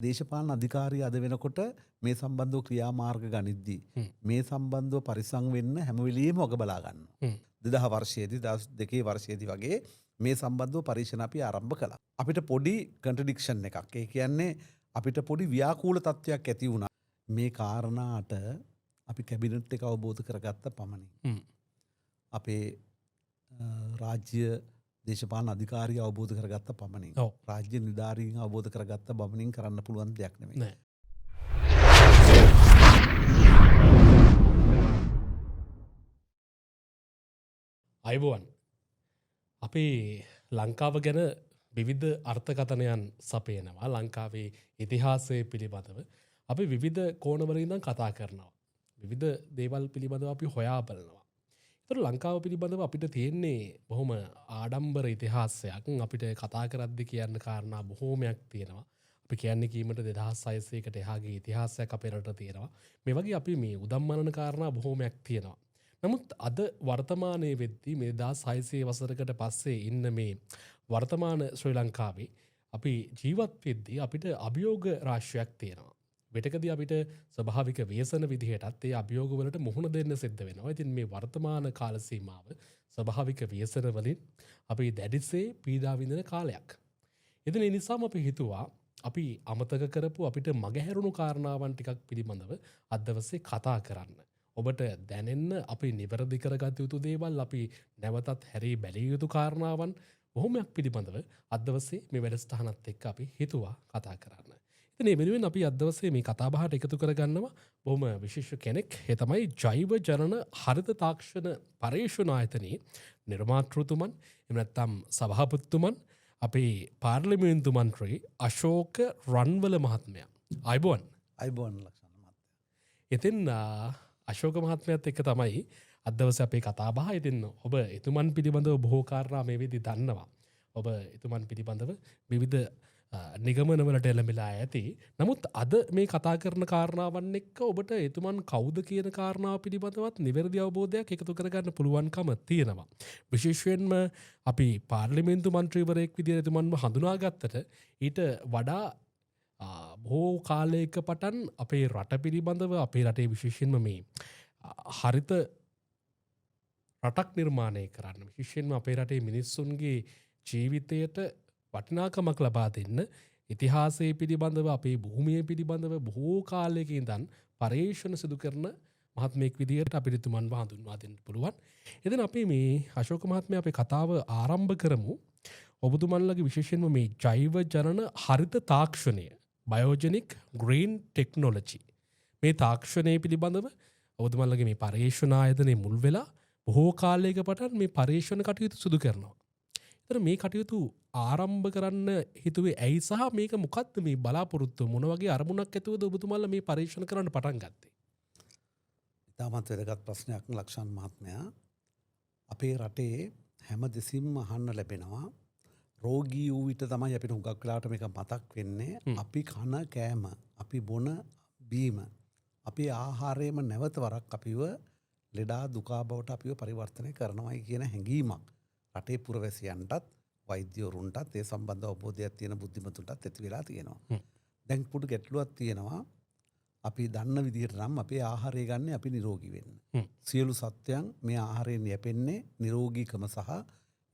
දේශපාලන අධිකාරිය අද වෙනකොට මේ සම්බන්ධව ක්‍රියාමාර්ග ගනිද්දී මේ සම්බන්ධව පරිසං වෙන්න හැම වෙලෙම ඔබ බලා ගන්නවා. 2000 වර්ෂයේදී 2002 වර්ෂයේදී වගේ මේ සම්බන්ධව පරීක්ෂණ අපි ආරම්භ කළා. අපිට පොඩි කන්ට්‍රඩික්ෂන් එකක්. ඒ කියන්නේ අපිට පොඩි ව්‍යාකූල තත්ත්වයක් ඇති වුණා. මේ කාරණාට අපි කැබිනට් එක අවබෝධ කරගත්ත පමණින්. අපේ රාජ්‍ය දේශපාලන අධිකාරිය අවබෝධ කරගත්ත පමණින්. රාජ්‍ය නිලධාරීන් අවබෝධ කරගත්ත පමණින් කරන්න පුළුවන් දෙයක් නෙමෙයි. අයබෝවන් අපි ලංකාව ගැන විවිධ අර්ථකථනයන් සපයනවා. ලංකාවේ ඉතිහාසය පිළිබඳව අපි විවිධ කෝණවලින් කතා කරනවා. විවිධ දේවල් පිළිබඳව අපි හොයා බලනවා. ඒතර ලංකාව පිළිබඳව අපිට තියෙන්නේ බොහොම ආඩම්බර ඉතිහාසයක්. අපිට කතා කරද්දී කියන්න කාරණා බොහෝමයක් තියෙනවා. අපි කියන්නේ කීමට 2600කට එහාගේ ඉතිහාසයක් අපේ රටේ තියෙනවා. මේ වගේ අපි මේ උදම්මනන කාරණා බොහෝමයක් තියෙනවා. නමුත් අද වර්තමානයේ වෙද්දී මේ 1600 වසරකට පස්සේ ඉන්න මේ වර්තමාන ශ්‍රී ලංකාවේ අපි ජීවත් වෙද්දී අපිට අභියෝග රාශියක් තියෙනවා. වෙටකදී අපිට ස්වභාවික ව්‍යසන විදිහටත් ඒ අභියෝග වලට මුහුණ දෙන්න සිද්ධ වෙනවා. ඉතින් මේ වර්තමාන කාල සීමාව ස්වභාවික ව්‍යසන වලින් අපි දැඩිසේ පීඩා විඳින කාලයක්. ඉතින් ඒ නිසාම අපි හිතුවා අපි අමතක කරපු අපිට මගහැරුණු කාරණාවන් ටිකක් පිළිබඳව අද දවසේ කතා කරන්න. ඔබට දැනෙන්න අපි නිවැරදි කරගත යුතු දේවල්, අපි නැවතත් හැරී බැලිය යුතු කාරණාවන් බොහොමයක් පිළිබඳව අද දවසේ මේ වැඩසටහනත් එක්ක අපි හිතුවා කතා කරන්න. ඉතින් මේ වෙනුවෙන් අපි අද දවසේ මේ කතා බහට එකතු කරගන්නවා බොහොම විශේෂ කෙනෙක්. ඒ තමයි ජෛව ජනන හරිත තාක්ෂණ පර්යේෂණ ආයතනයේ නිර්මාතෘතුමන්, එහෙම නැත්නම් සභාපතිතුමන්, අපේ පාර්ලිමේන්තු මන්ත්‍රී අශෝක රන්වල මහත්මයා. අයබෝවන්. අයබෝවන් ලක්ෂණ මහත්මයා. ඉතින් අශෝක මහත්මයාත් එක්ක තමයි අද දවසේ අපේ කතා බහ. ඉතින් ඔබ එතුමන් පිළිබඳව බොහෝ කාරණා මේ වෙද්දී දන්නවා. ඔබ එතුමන් පිළිබඳව විවිධ නිගමනවලට එළඹිලා ඇති. නමුත් අද මේ කතා කරන කාරණාවන් එක්ක ඔබට එතුමන් කවුද කියන කාරණාව පිළිබඳවත් නිවැරදි අවබෝධයක් එකතු කරගන්න පුළුවන්කම තියෙනවා. විශේෂයෙන්ම අපි පාර්ලිමේන්තු මන්ත්‍රීවරයෙක් විදිහට එතුමන්ව හඳුනාගත්තට ඊට වඩා බොහෝ කාලයක පටන් අපේ රට පිළිබඳව, අපේ රටේ විශේෂයෙන්ම මේ හරිත රටක් නිර්මාණය කරන්න, විශේෂයෙන්ම අපේ රටේ මිනිස්සුන්ගේ ජීවිතයට වටිනාකමක් ලබා දෙන්න ඉතිහාසයේ පිළිබඳව, අපේ භූමිය පිළිබඳව බොහෝ කාලයක ඉඳන් පර්යේෂණ සිදු කරන මහත්මයෙක් විදිහට අපිට එතුමන්ව හඳුන්වා දෙන්න පුළුවන්. ඉතින් අපි මේ අශෝක මහත්මයා අපේ කතාව ආරම්භ කරමු. ඔබතුමන්ලගේ විශේෂයෙන්ම මේ ජෛව ජනන හරිත තාක්ෂණය, බයෝජෙනික් ග්‍රීන් ටෙක්නොලොජි, මේ තාක්ෂණය පිළිබඳව ඔබතුමන්ලගේ මේ පර්යේෂණ ආයතනයේ මුල් වෙලා බොහෝ කාලයක පටන් මේ පර්යේෂණ කටයුතු සිදු කරනවා. ඒතර මේ කටයුතු ආරම්භ කරන්න හිතුවේ ඇයි සහ මේක මොකක්ද මේ බලාපොරොත්තු, මොන වගේ අරමුණක් ඇතුවද ඔබතුමාලා මේ පරීක්ෂණ කරන්න පටන් ගත්තේ? ඉතාමත් වැදගත් ප්‍රශ්නයක් ලක්ෂණ මහත්මයා. අපේ රටේ හැම දෙසින්ම අහන්න ලැබෙනවා, රෝගී වූ විට තමයි අපිට හුඟක් වෙලාවට මේක මතක් වෙන්නේ. අපි කන කෑම, අපි බොන බීම, අපේ ආහාරයේම නැවත වරක් අපිව ලෙඩා දුකා බවට අපිව පරිවර්තනය කරනවායි කියන හැඟීමක් රටේ පුරවැසියන්ටත් වෛද්‍යවරුන්ටත් ඒ සම්බන්ධ අවබෝධයක් තියෙන බුද්ධිමතුන්ටත් ඇති වෙලා තියෙනවා. දැන් පුඩු ගැටලුවක් තියෙනවා. අපි දන්න විදිහට නම් අපේ ආහාරය ගන්න අපි නිරෝගී වෙන්න. සියලු සත්වයන් මේ ආහාරයෙන් යැපෙන්නේ නිරෝගීකම සහ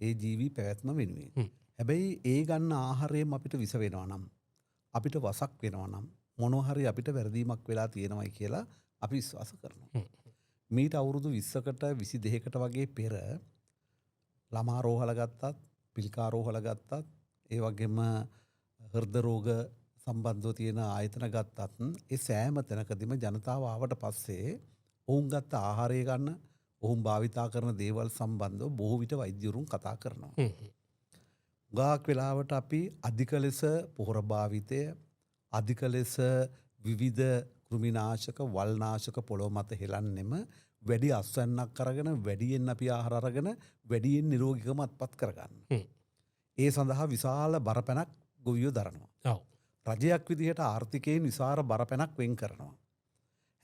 ඒ ජීවි පැවැත්ම වෙනුවෙන්. හැබැයි ඒ ගන්න ආහාරයෙන් අපිට විස වෙනවා නම්, අපිට වසක් වෙනවා නම්, මොනවා හරි අපිට වැරදීමක් වෙලා තියෙනවයි කියලා අපි විශ්වාස කරනවා. මීට අවුරුදු 20කට 22කට වගේ පෙර ළමා රෝහල ගත්තත්, පිළිකා රෝහල ගත්තත්, ඒ වගේම හෘද රෝග සම්බන්ධව තියෙන ආයතන ගත්තත්, ඒ සෑම තැනකදීම ජනතාව ආවට පස්සේ ඔවුන් ගත්ත ආහාරය ගන්න, ඔවුන් භාවිතා කරන දේවල් සම්බන්ධව බොහෝ විට වෛද්‍යවරුන් කතා කරනවා. ගාක් වෙලාවට අපි අධික ලෙස පොහොර භාවිතය, අධික ලෙස විවිධ කෘමිනාශක, වල්නාශක පොළොව මත හෙලන්නෙම වැඩි අස්වැන්නක් අරගෙන, වැඩියෙන් අපි ආහාර අරගෙන, වැඩියෙන් නිරෝගීකම අත්පත් කරගන්න. ඒ සඳහා විශාල බරපැනක් ගොවියෝ දරනවා. රජයක් විදිහට ආර්ථිකයෙන් විශාල බරපැනක් වෙන් කරනවා.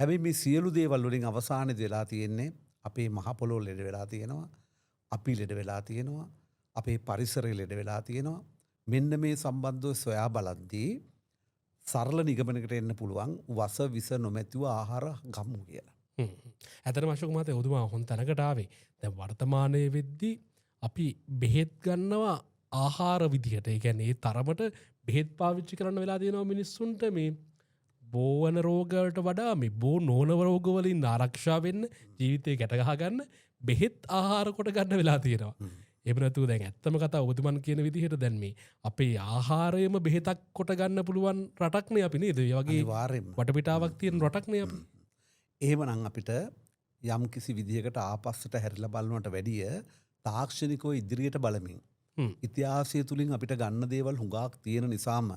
හැබැයි මේ සියලු දේවල් වලින් අවසානයේදී වෙලා තියෙන්නේ අපේ මහ පොළොව ලෙඩ වෙලා තියෙනවා, අපි ලෙඩ වෙලා තියෙනවා, අපේ පරිසරය ලෙඩ වෙලා තියෙනවා. මෙන්න මේ සම්බන්ධව සොයා බලද්දී සරල නිගමනකට එන්න පුළුවන් වස විස නොමැතිව ආහාර ගම්මු කියලා. ඇතන වශක මත යොතුමා හොන් තැනකටාවේ දැ වර්තමානය වෙද්දි අපි බෙහෙත් ගන්නවා ආහාර විදිහට ඒගැන්නේ තරමට බෙහෙත් පාවිච්චි කරන්න වෙලා තියෙනවා මිනිස්සුන්ට මේ බෝවන රෝගලට වඩා මේ බෝ නෝනව රෝගවලින් ආරක්ෂාවෙන්න ජීවිතය ගැටගහගන්න බෙහෙත් ආහාර කොට ගන්න වෙලා තියෙනවා. එමනතු දැන් ඇත්තම කතා ඔබතුමන් කියන විදිහට දැන්මේ අපේ ආහාරයම බෙහෙතක් කොට ගන්න පුළුවන් රටක්නේ අපි නේද වගේ වාරෙන් වටපිටාවක් තියෙන රටක්නේ අපි. එහෙමනම් අපිට යම් කිසි විදිහකට ආපස්සට හැරිලා බලනවට වැඩිය තාක්ෂණිකව ඉදිරියට බලමින් ඉතිහාසය තුලින් අපිට ගන්න දේවල් හුඟක් තියෙන නිසාම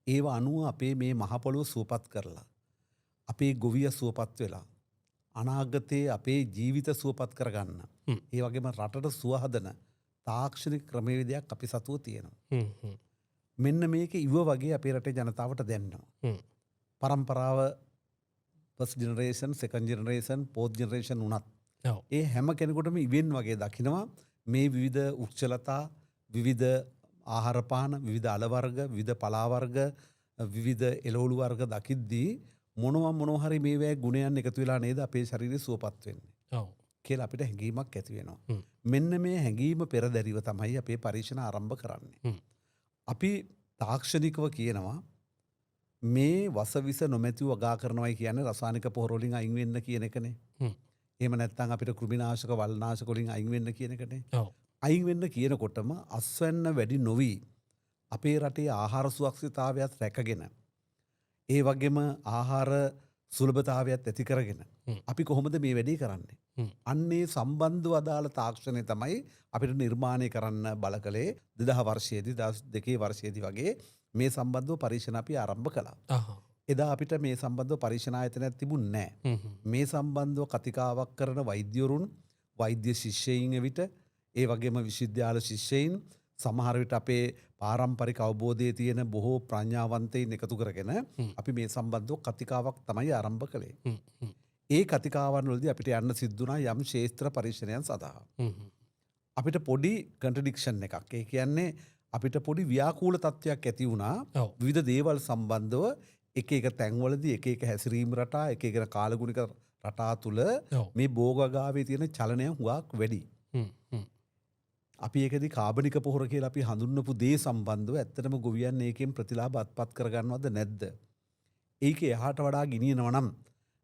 ඒව අනුව අපේ මේ මහ පොළොව සුවපත් කරලා අපේ ගොවිය සුවපත් වෙලා අනාගතයේ අපේ ජීවිත සුවපත් කරගන්න ඒ වගේම රටට සුවහදන තාක්ෂණික ක්‍රමවේදයක් අපි සතුව තියෙනවා. මෙන්න මේක ඉව වගේ අපේ රටේ ජනතාවට දැනෙනවා. පරම්පරාව first generation second generation fourth generation උනත් ඒ හැම කෙනෙකුටම ඉවෙන් වගේ දකිනවා මේ විවිධ උච්චලතා විවිධ ආහාරපාන විවිධ අලවර්ග විවිධ පලාවර්ග විවිධ එළවලු වර්ග දකිද්දී මොනවා හරි මේවැ ගුණයන් එකතු වෙලා නේද අපේ ශරීරය සුවපත් වෙන්නේ කියලා අපිට හැඟීමක් ඇති වෙනවා. මෙන්න මේ හැඟීම පෙරදැරිව තමයි අපේ පරීක්ෂණ ආරම්භ කරන්නේ. අපි තාක්ෂණිකව කියනවා මේ වසවිස නොමැතිව වගා කරනවයි කියන්නේ රසායනික පොහොර වලින් අයින් වෙන්න කියන එකනේ. එහෙම නැත්නම් අපිට කෘමිනාශක වල්නාශක වලින් අයින් වෙන්න කියන එකනේ. අයින් වෙන්න කියනකොටම අස්වැන්න වැඩි නොවි අපේ රටේ ආහාර සුරක්ෂිතතාවයත් රැකගෙන ඒ වගේම ආහාර සුලභතාවයත් ඇති කරගෙන අපි කොහොමද මේ වැඩේ කරන්නේ? අන්නේ සම්බන්ධව අදාළ තාක්ෂණය තමයි අපිට නිර්මාණය කරන්න බල කළේ 2000 වර්ෂයේදී 2002 වර්ෂයේදී වගේ මේ සම්බන්ධව පරීක්ෂණ අපි ආරම්භ කළා. එදා අපිට මේ සම්බන්ධව පරීක්ෂණ ආයතනයක් තිබුණේ නැහැ. මේ සම්බන්ධව කතිකාවක් කරන වෛද්‍යවරුන් වෛද්‍ය ශිෂ්‍යයින් එවිට ඒ වගේම විශ්වවිද්‍යාල ශිෂ්‍යයින් සමහර විට අපේ පාරම්පරික අවබෝධයේ තියෙන බොහෝ ප්‍රඥාවන්තයින් එකතු කරගෙන අපි මේ සම්බන්ධව කතිකාවක් තමයි ආරම්භ කළේ. ඒ කතිකාවන් වලදී අපිට යන්න සිද්ධ වුණා යම් ශාස්ත්‍ර පරීක්ෂණයන් සඳහා. අපිට පොඩි කන්ට්‍රඩික්ෂන් එකක්. ඒ කියන්නේ අපිට පොඩි ව්‍යාකූල තත්ත්වයක් ඇති වුණා විවිධ දේවල් සම්බන්ධව එක එක තැන්වලදී එක එක හැසිරීම් රටා එක එක කාලගුණික රටා තුල මේ භෝගගාවේ තියෙන චලනය හුඟක් වැඩි. අපි ඒකදී කාබනික පොහොර කියලා අපි හඳුන්වපු දේ සම්බන්ධව ඇත්තටම ගොවියන් ඒකෙන් ප්‍රතිලාභ අත්පත් කරගන්නවද නැද්ද? ඒක එහාට වඩා ගෙනියනවා නම්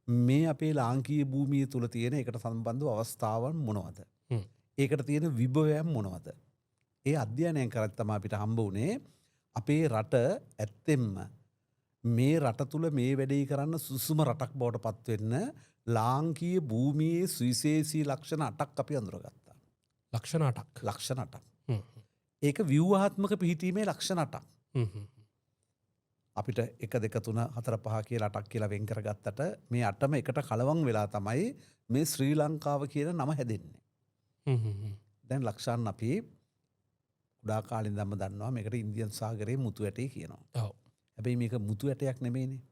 මේ අපේ ලාංකීය භූමිය තුල තියෙන ඒකට සම්බන්ධව අවස්ථාවන් මොනවද? ඒකට තියෙන විභවයන් මොනවද? ඒ අධ්‍යයනය කරත් තමයි අපිට හම්බ වුණේ අපේ රට ඇත්තෙන්ම මේ රට තුල මේ වැඩේ කරන්න සුසුම රටක් බවට පත් වෙන්න ලාංකීය භූමියේ සුවිශේෂී ලක්ෂණ 8ක් අපි අඳුරගත්තා. ලක්ෂණ 8ක්. ලක්ෂණ 8ක්. ඒක ව්‍යුහාත්මක පිහිටීමේ ලක්ෂණ 8ක්. අපිට 1 2 3 4 5 කියලා 8ක් කියලා වෙන් කරගත්තට මේ 8ම එකට කලවම් වෙලා තමයි මේ ශ්‍රී ලංකාව කියන නම හැදෙන්නේ. දැන් ලක්ෂණ අපි කුඩා කාලේ ඉඳන්ම දන්නවා මේකට ඉන්දියන් සාගරයේ මුතු ඇටේ කියනවා. ඔව්. හැබැයි මේක මුතු ඇටයක් නෙමෙයිනේ.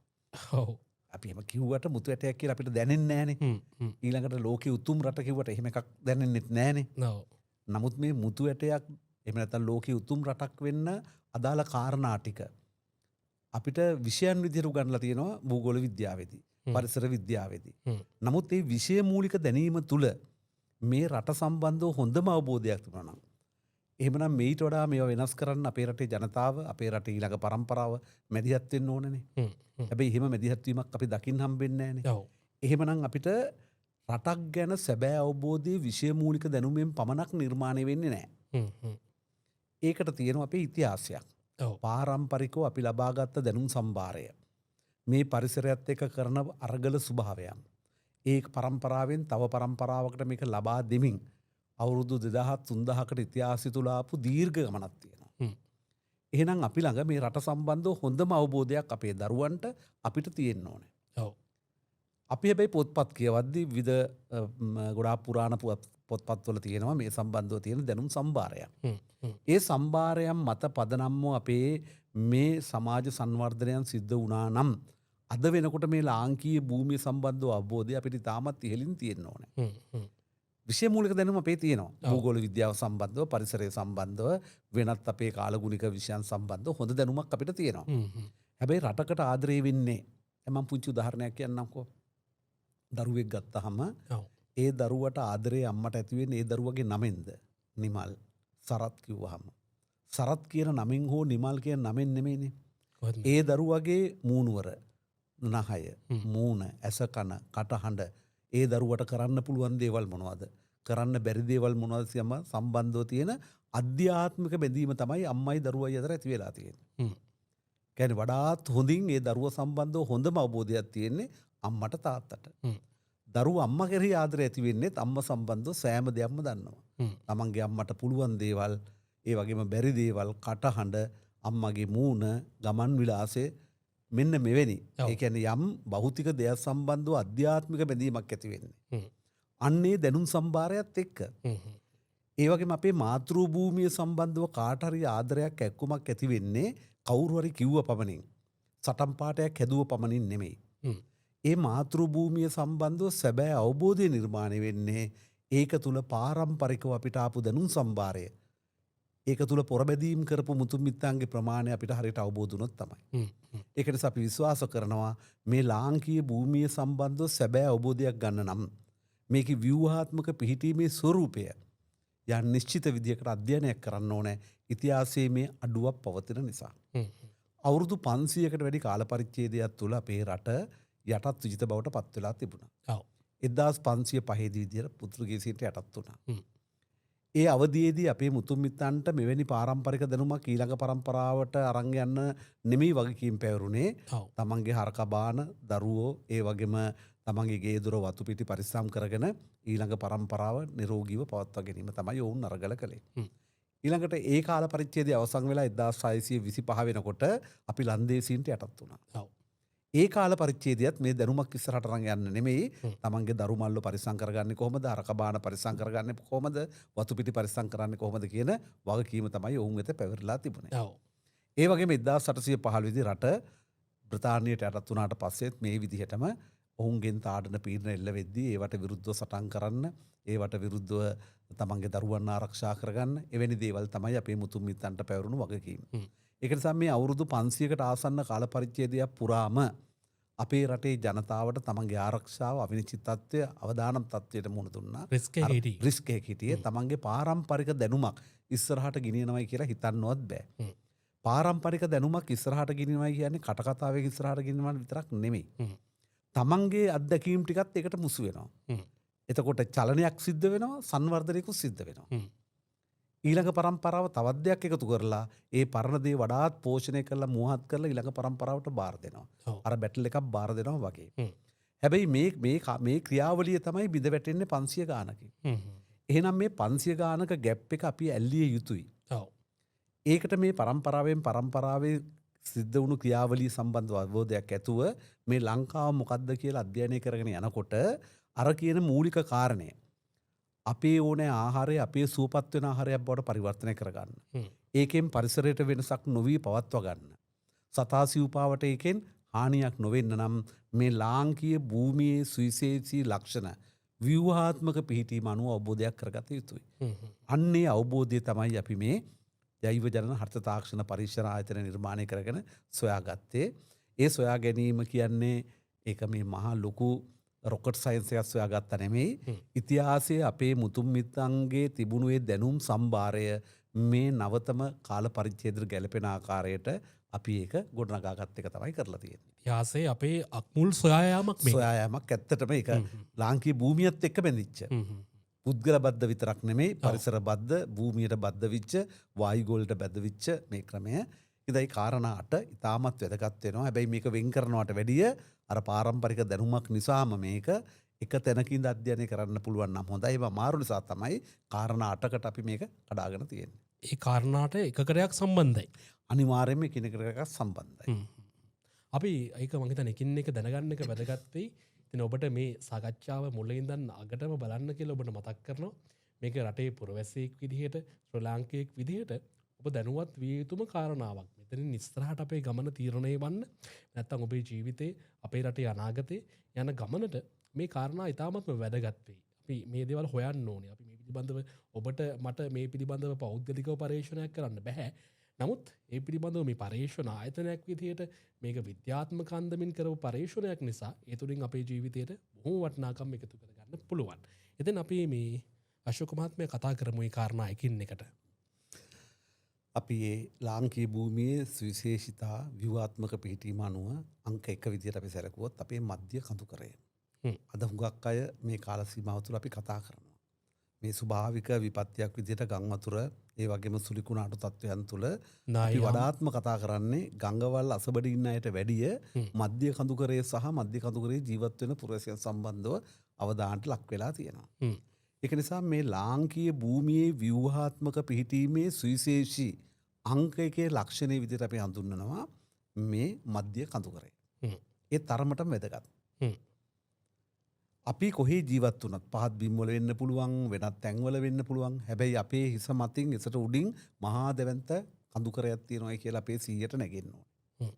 ඔව්. අපි එහෙම කිව්වට මුතු ඇටයක් කියලා අපිට දැනෙන්නේ නැහනේ. ඊළඟට ලෝකේ උතුම් රට කිව්වට එහෙම එකක් දැනෙන්නේ නැහනේ. ඔව්. නමුත් මේ මුතු ඇටයක් එහෙම නැත්නම් ලෝකේ උතුම් රටක් වෙන්න අදාළ කාරණා ටික අපිට විෂයන් විදිහට උගන්වලා තියෙනවා භූගෝල විද්‍යාවේදී, පරිසර විද්‍යාවේදී. නමුත් මේ විෂය මූලික දැනීම තුල මේ රට සම්බන්ධව හොඳම අවබෝධයක් තිබුණා නම් එහෙමනම් මේට වඩා මේවා වෙනස් කරන්න අපේ රටේ ජනතාව අපේ රටේ ඊළඟ පරම්පරාව මැදිහත් වෙන්න ඕනනේ. හැබැයි එහෙම මැදිහත් වීමක් අපි දකින්න හම්බෙන්නේ නැහනේ. ඔව්. එහෙමනම් අපිට රටක් ගැන සැබෑ අවබෝධයේ විෂය මූලික දැනුමෙන් පමණක් නිර්මාණය වෙන්නේ නැහැ. ඒකට තියෙනවා අපේ ඉතිහාසයක්. පාරම්පරිකව අපි ලබාගත් දැනුම් සම්භාරය. මේ පරිසරයත් එක්ක කරන අරගල ස්වභාවයන්. ඒක පරම්පරාවෙන් තව පරම්පරාවකට මේක ලබා දෙමින් අවුරුදු 2000-3000කට ඉතිහාසය තුල ආපු දීර්ඝ ගමනක් තියෙනවා. එහෙනම් අපි ළඟ මේ රට සම්බන්ධව හොඳම අවබෝධයක් අපේ දරුවන්ට අපිට තියෙන්න ඕනේ. ඔව්. අපි හැබැයි පොත්පත් කියවද්දී විවිධ ගොඩාක් පුරාණ පොත්පත්වල තියෙනවා මේ සම්බන්ධව තියෙන දැනුම් සම්භාරයක්. ඒ සම්භාරයන් මත පදනම්ව අපේ මේ සමාජ සංවර්ධනයන් සිද්ධ වුණා නම් අද වෙනකොට මේ ලාංකීය භූමිය සම්බන්ධව අවබෝධය අපිට තාමත් ඉහළින් තියෙන්න ඕනේ. විෂය මූලික දැනුම අපේ තියෙනවා. භූගෝල විද්‍යාව සම්බන්ධව, පරිසරය සම්බන්ධව, වෙනත් අපේ කාලගුණික විෂයන් සම්බන්ධව හොඳ දැනුමක් අපිට තියෙනවා. හැබැයි රටකට ආදරේ වෙන්නේ මම පුංචි උදාහරණයක් කියන්නම්කෝ. දරුවෙක් ගත්තහම ඒ දරුවට ආදරේ අම්මට ඇති වෙන්නේ ඒ දරුවගේ නමෙන්ද? නිමල්, සරත් කිව්වහම. සරත් කියන නමින් හෝ නිමල් කියන නමෙන් නෙමෙයිනේ. ඒ දරුවගේ මූණුවර, නහය, මූණ, ඇස කන, කටහඬ ඒ දරුවට කරන්න පුළුවන් දේවල් මොනවද? කරන්න බැරි දේවල් මොනවද සියම සම්බන්ධව තියෙන අධ්‍යාත්මික බැඳීම තමයි අම්මයි දරුවයි අතර ඇති වෙලා තියෙන්නේ. කියන්නේ වඩාත් හොඳින් ඒ දරුවා සම්බන්ධව හොඳම අවබෝධයක් තියෙන්නේ අම්මට තාත්තට. දරුවා අම්මා කෙරෙහි ආදරය ඇති වෙන්නේ අම්මා සම්බන්ධව සෑම දෙයක්ම දන්නවා. තමන්ගේ අම්මට පුළුවන් දේවල්, ඒ වගේම බැරි දේවල්, කටහඬ, අම්මගේ මූණ, ගමන් විලාසය මෙන්න මෙවැනි. ඒ කියන්නේ යම් භෞතික දෙයක් සම්බන්ධව අධ්‍යාත්මික බැඳීමක් ඇති වෙන්නේ. අන්නේ දැනුම් සම්භාරයත් එක්ක. ඒ වගේම අපේ මාතෘ භූමිය සම්බන්ධව කාට හරි ආදරයක් එක්කමක් ඇති වෙන්නේ කවුරු හරි කිව්ව පමණින්. සටන් පාඨයක් හැදුව පමණින් නෙමෙයි. ඒ මාතෘ භූමිය සම්බන්ධව සැබෑ අවබෝධය නිර්මාණය වෙන්නේ ඒක තුල පාරම්පරිකව අපිට ආපු දැනුම් සම්භාරය. ඒක තුල පොරබැදීම් කරපු මුතුන් මිත්තන්ගේ ප්‍රමාණය අපිට හරියට අවබෝධ වුණොත් තමයි. ඒක නිසා අපි විශ්වාස කරනවා මේ ලාංකීය භූමිය සම්බන්ධව සැබෑ අවබෝධයක් ගන්න නම් මේකේ ව්‍යුහාත්මක පිහිටීමේ ස්වરૂපය යම් නිශ්චිත විදියකට අධ්‍යයනයක් කරන්න ඕනේ ඉතිහාසයේ මේ අඩුවක් පවතින නිසා. අවුරුදු 500කට වැඩි කාල පරිච්ඡේදයක් තුල අපේ රට යටත් විජිත බවට පත් වෙලා තිබුණා. 1505 දී විදියට පෘතුගීසීන්ට යටත් වුණා. ඒ අවධියේදී අපේ මුතුන් මිත්තන්ට මෙවැනි පාරම්පරික දැනුමක් ඊළඟ පරම්පරාවට අරන් යන්න නෙමෙයි වගකීම් පැවරුනේ. තමන්ගේ හරක බාන දරුවෝ ඒ වගේම තමන්ගේ ගේ දොර වතු පිටි පරිස්සම් කරගෙන ඊළඟ පරම්පරාව නිරෝගීව පවත්වා ගැනීම තමයි ඔවුන් අරගල කළේ. ඊළඟට ඒ කාල පරිච්ඡේදය අවසන් වෙලා 1625 වෙනකොට අපි ලන්දේසීන්ට යටත් වුණා. ඒ කාල පරිච්ඡේදයත් මේ දැනුමක් ඉස්සරහට අරන් යන්න නෙමෙයි තමන්ගේ දරු මල්ල පරිස්සම් කරගන්නේ කොහොමද, හරක බාන පරිස්සම් කරගන්නේ කොහොමද, වතු පිටි පරිස්සම් කරන්නේ කොහොමද කියන වගකීම තමයි ඔවුන් වෙත පැවරලා තිබුණේ. ඒ වගේම 1815 දී රට බ්‍රිතාන්‍යයට යටත් වුණාට පස්සෙත් මේ විදිහටම ඔවුන්ගෙන් තාඩන පීඩන එල්ල වෙද්දී ඒවට විරුද්ධව සටන් කරන්න, ඒවට විරුද්ධව තමන්ගේ දරුවන් ආරක්ෂා කරගන්න එවැනි දේවල් තමයි අපේ මුතුන් මිත්තන්ට පැවරුණු වගකීම. ඒක නිසා මේ අවුරුදු 500කට ආසන්න කාල පරිච්ඡේදයක් පුරාම අපේ රටේ ජනතාවට තමන්ගේ ආරක්ෂාව අවිනිශ්චිත තත්ත්වය අවදානම් තත්ත්වයට මුහුණ දුන්නා. රිස්ක් එක හිටියේ තමන්ගේ පාරම්පරික දැනුමක් ඉස්සරහට ගෙනියනවයි කියලා හිතන්නවත් බෑ. පාරම්පරික දැනුමක් ඉස්සරහට ගෙනියනවයි කියන්නේ කටකතාවේ ඉස්සරහට ගෙනියනවා විතරක් නෙමෙයි. තමන්ගේ අත්දැකීම් ටිකත් ඒකට මුසු වෙනවා. එතකොට චලනයක් සිද්ධ වෙනවා, සංවර්ධනයකුත් සිද්ධ වෙනවා. ඊළඟ පරම්පරාව තවත් දෙයක් එකතු කරලා ඒ පරණ දේ වඩාත් පෝෂණය කරලා මුවහත් කරලා ඊළඟ පරම්පරාවට බාර දෙනවා. අර බැටල් එකක් බාර දෙනවා වගේ. හැබැයි මේ ක්‍රියාවලිය තමයි බිඳ වැටෙන්නේ 500 ගානකින්. එහෙනම් මේ 500 ගානක ගැප් එක අපි ඇල්ලිය යුතුයි. ඒකට මේ පරම්පරාවෙන් පරම්පරාවේ සිද්ධ වුණු ක්‍රියාවලිය සම්බන්ධව අවබෝධයක් ඇතුව මේ ලංකාව මොකද්ද කියලා අධ්‍යයනය කරගෙන යනකොට අර කියන මූලික කාරණය අපේ ඕනෑ ආහාරය අපේ සුවපත් වෙන ආහාරයක් බවට පරිවර්තනය කරගන්න. ඒකෙන් පරිසරයට වෙනසක් නොවී පවත්වා ගන්න. සතා සිව්පාවට ඒකෙන් හානියක් නොවෙන්න නම් මේ ලාංකීය භූමියේ සුවිශේෂී ලක්ෂණ ව්‍යුහාත්මක පිහිටීම අනුව අවබෝධයක් කරගත යුතුයි. අන්නේ අවබෝධය තමයි අපි මේ ජෛව ජනන හර්ථ තාක්ෂණ පරීක්ෂණ ආයතන නිර්මාණය කරගෙන සොයාගත්තේ. ඒ සොයා ගැනීම කියන්නේ ඒක මේ මහා ලොකු රොකට් සයින්ස් එකක් සොයාගත්ත නෙමෙයි. ඉතිහාසයේ අපේ මුතුන් මිත්තන්ගේ තිබුණු ඒ දැනුම් සම්භාරය මේ නවතම කාල පරිච්ඡේදයට ගැලපෙන ආකාරයට අපි ඒක ගොඩනගාගත් එක තමයි කරලා තියෙන්නේ. ඉතිහාසයේ අපේ අක්මුල් සොයායාමක් මේ. සොයායාමක් ඇත්තටම ඒක ලාංකීය භූමියත් එක්ක බැඳිච්ච. පුද්ගල බද්ධ විතරක් නෙමෙයි පරිසර බද්ධ, භූමියට බද්ධ විච්ච, වායුගෝලයට බද්ධ විච්ච මේ ක්‍රමය. ඉතින් ඒ කාරණා 8 ඉතාමත් වැදගත් වෙනවා. හැබැයි මේක වෙන් කරනවට වැඩිය අර පාරම්පරික දැනුමක් නිසාම මේක එක තැනකින්ද අධ්‍යයනය කරන්න පුළුවන් නම් හොඳයි. ඒවා මාරු නිසා තමයි කාරණා 8කට අපි මේක කඩාගෙන තියෙන්නේ. ඒ කාරණාට එකකරයක් සම්බන්ධයි. අනිවාර්යයෙන්ම එකිනෙකට එකක් සම්බන්ධයි. අපි ඒක මම හිතන්නේ එකින් එක දැනගන්න එක වැදගත් වෙයි. ඉතින් ඔබට මේ සාකච්ඡාව මුලින් ඉඳන් අගටම බලන්න කියලා ඔබට මතක් කරනවා. මේක රටේ පුරවැසියෙක් විදිහට, ශ්‍රී ලාංකිකයෙක් විදිහට ඔබ දැනුවත් විය යුතුම කාරණාවක්. මෙතනින් ඉස්සරහට අපේ ගමන තීරණය වන්න නැත්නම් ඔබේ ජීවිතේ, අපේ රටේ අනාගතේ යන ගමනට මේ කාරණා ඉතාමත්ම වැදගත් වෙයි. අපි මේ දේවල් හොයන්න ඕනේ. අපි මේ පිළිබඳව ඔබට මට මේ පිළිබඳව පෞද්ගලිකව පරීක්ෂණයක් කරන්න බෑ. නමුත් ඒ පිළිබඳව මේ පර්යේෂණ ආයතනයක් විදිහට මේක විද්‍යාත්මක අන්දමින් කරපු පර්යේෂණයක් නිසා ඒ තුළින් අපේ ජීවිතයට බොහෝ වටිනාකම් එකතු කරගන්න පුළුවන්. එතෙන් අපි මේ අශෝක මහත්මයා කතා කරමු මේ කාරණා එකින් එකට. අපි ඒ ලාංකීය භූමියේ සුවිශේෂිතා ව්‍යුහාත්මක පිහිටීම අනුව අංක 1 විදිහට අපි සැලකුවොත් අපේ මධ්‍ය කඳුකරය. අද හුඟක් අය මේ කාල සීමාව තුළ අපි කතා කරනවා. මේ ස්වභාවික විපත්තියක් විදිහට ගම් වතුර ඒ වගේම සුලිකුණාටු තත්වයන් තුළ අපි වඩාත්ම කතා කරන්නේ ගංගවල් අසබඩ ඉන්න අයට වැඩිය මධ්‍ය කඳුකරයේ සහ මධ්‍ය කඳුකරයේ ජීවත් වෙන පුරවැසියන් සම්බන්ධව අවධානයට ලක් වෙලා තියෙනවා. ඒක නිසා මේ ලාංකීය භූමියේ ව්‍යුහාත්මක පිහිටීමේ සුවිශේෂී අංක 1 ලක්ෂණයේ විදිහට අපි හඳුන්වනවා මේ මධ්‍ය කඳුකරය. ඒ තරමටම වැදගත්. අපි කොහේ ජීවත් වුණත් පහත් බිම් වල වෙන්න පුළුවන් වෙනත් තැන්වල වෙන්න පුළුවන්. හැබැයි අපේ හිස මතින් එසට උඩින් මහා දැවැන්ත කඳුකරයක් තියෙනවා කියලා අපේ 100ට නැගෙන්න ඕනේ.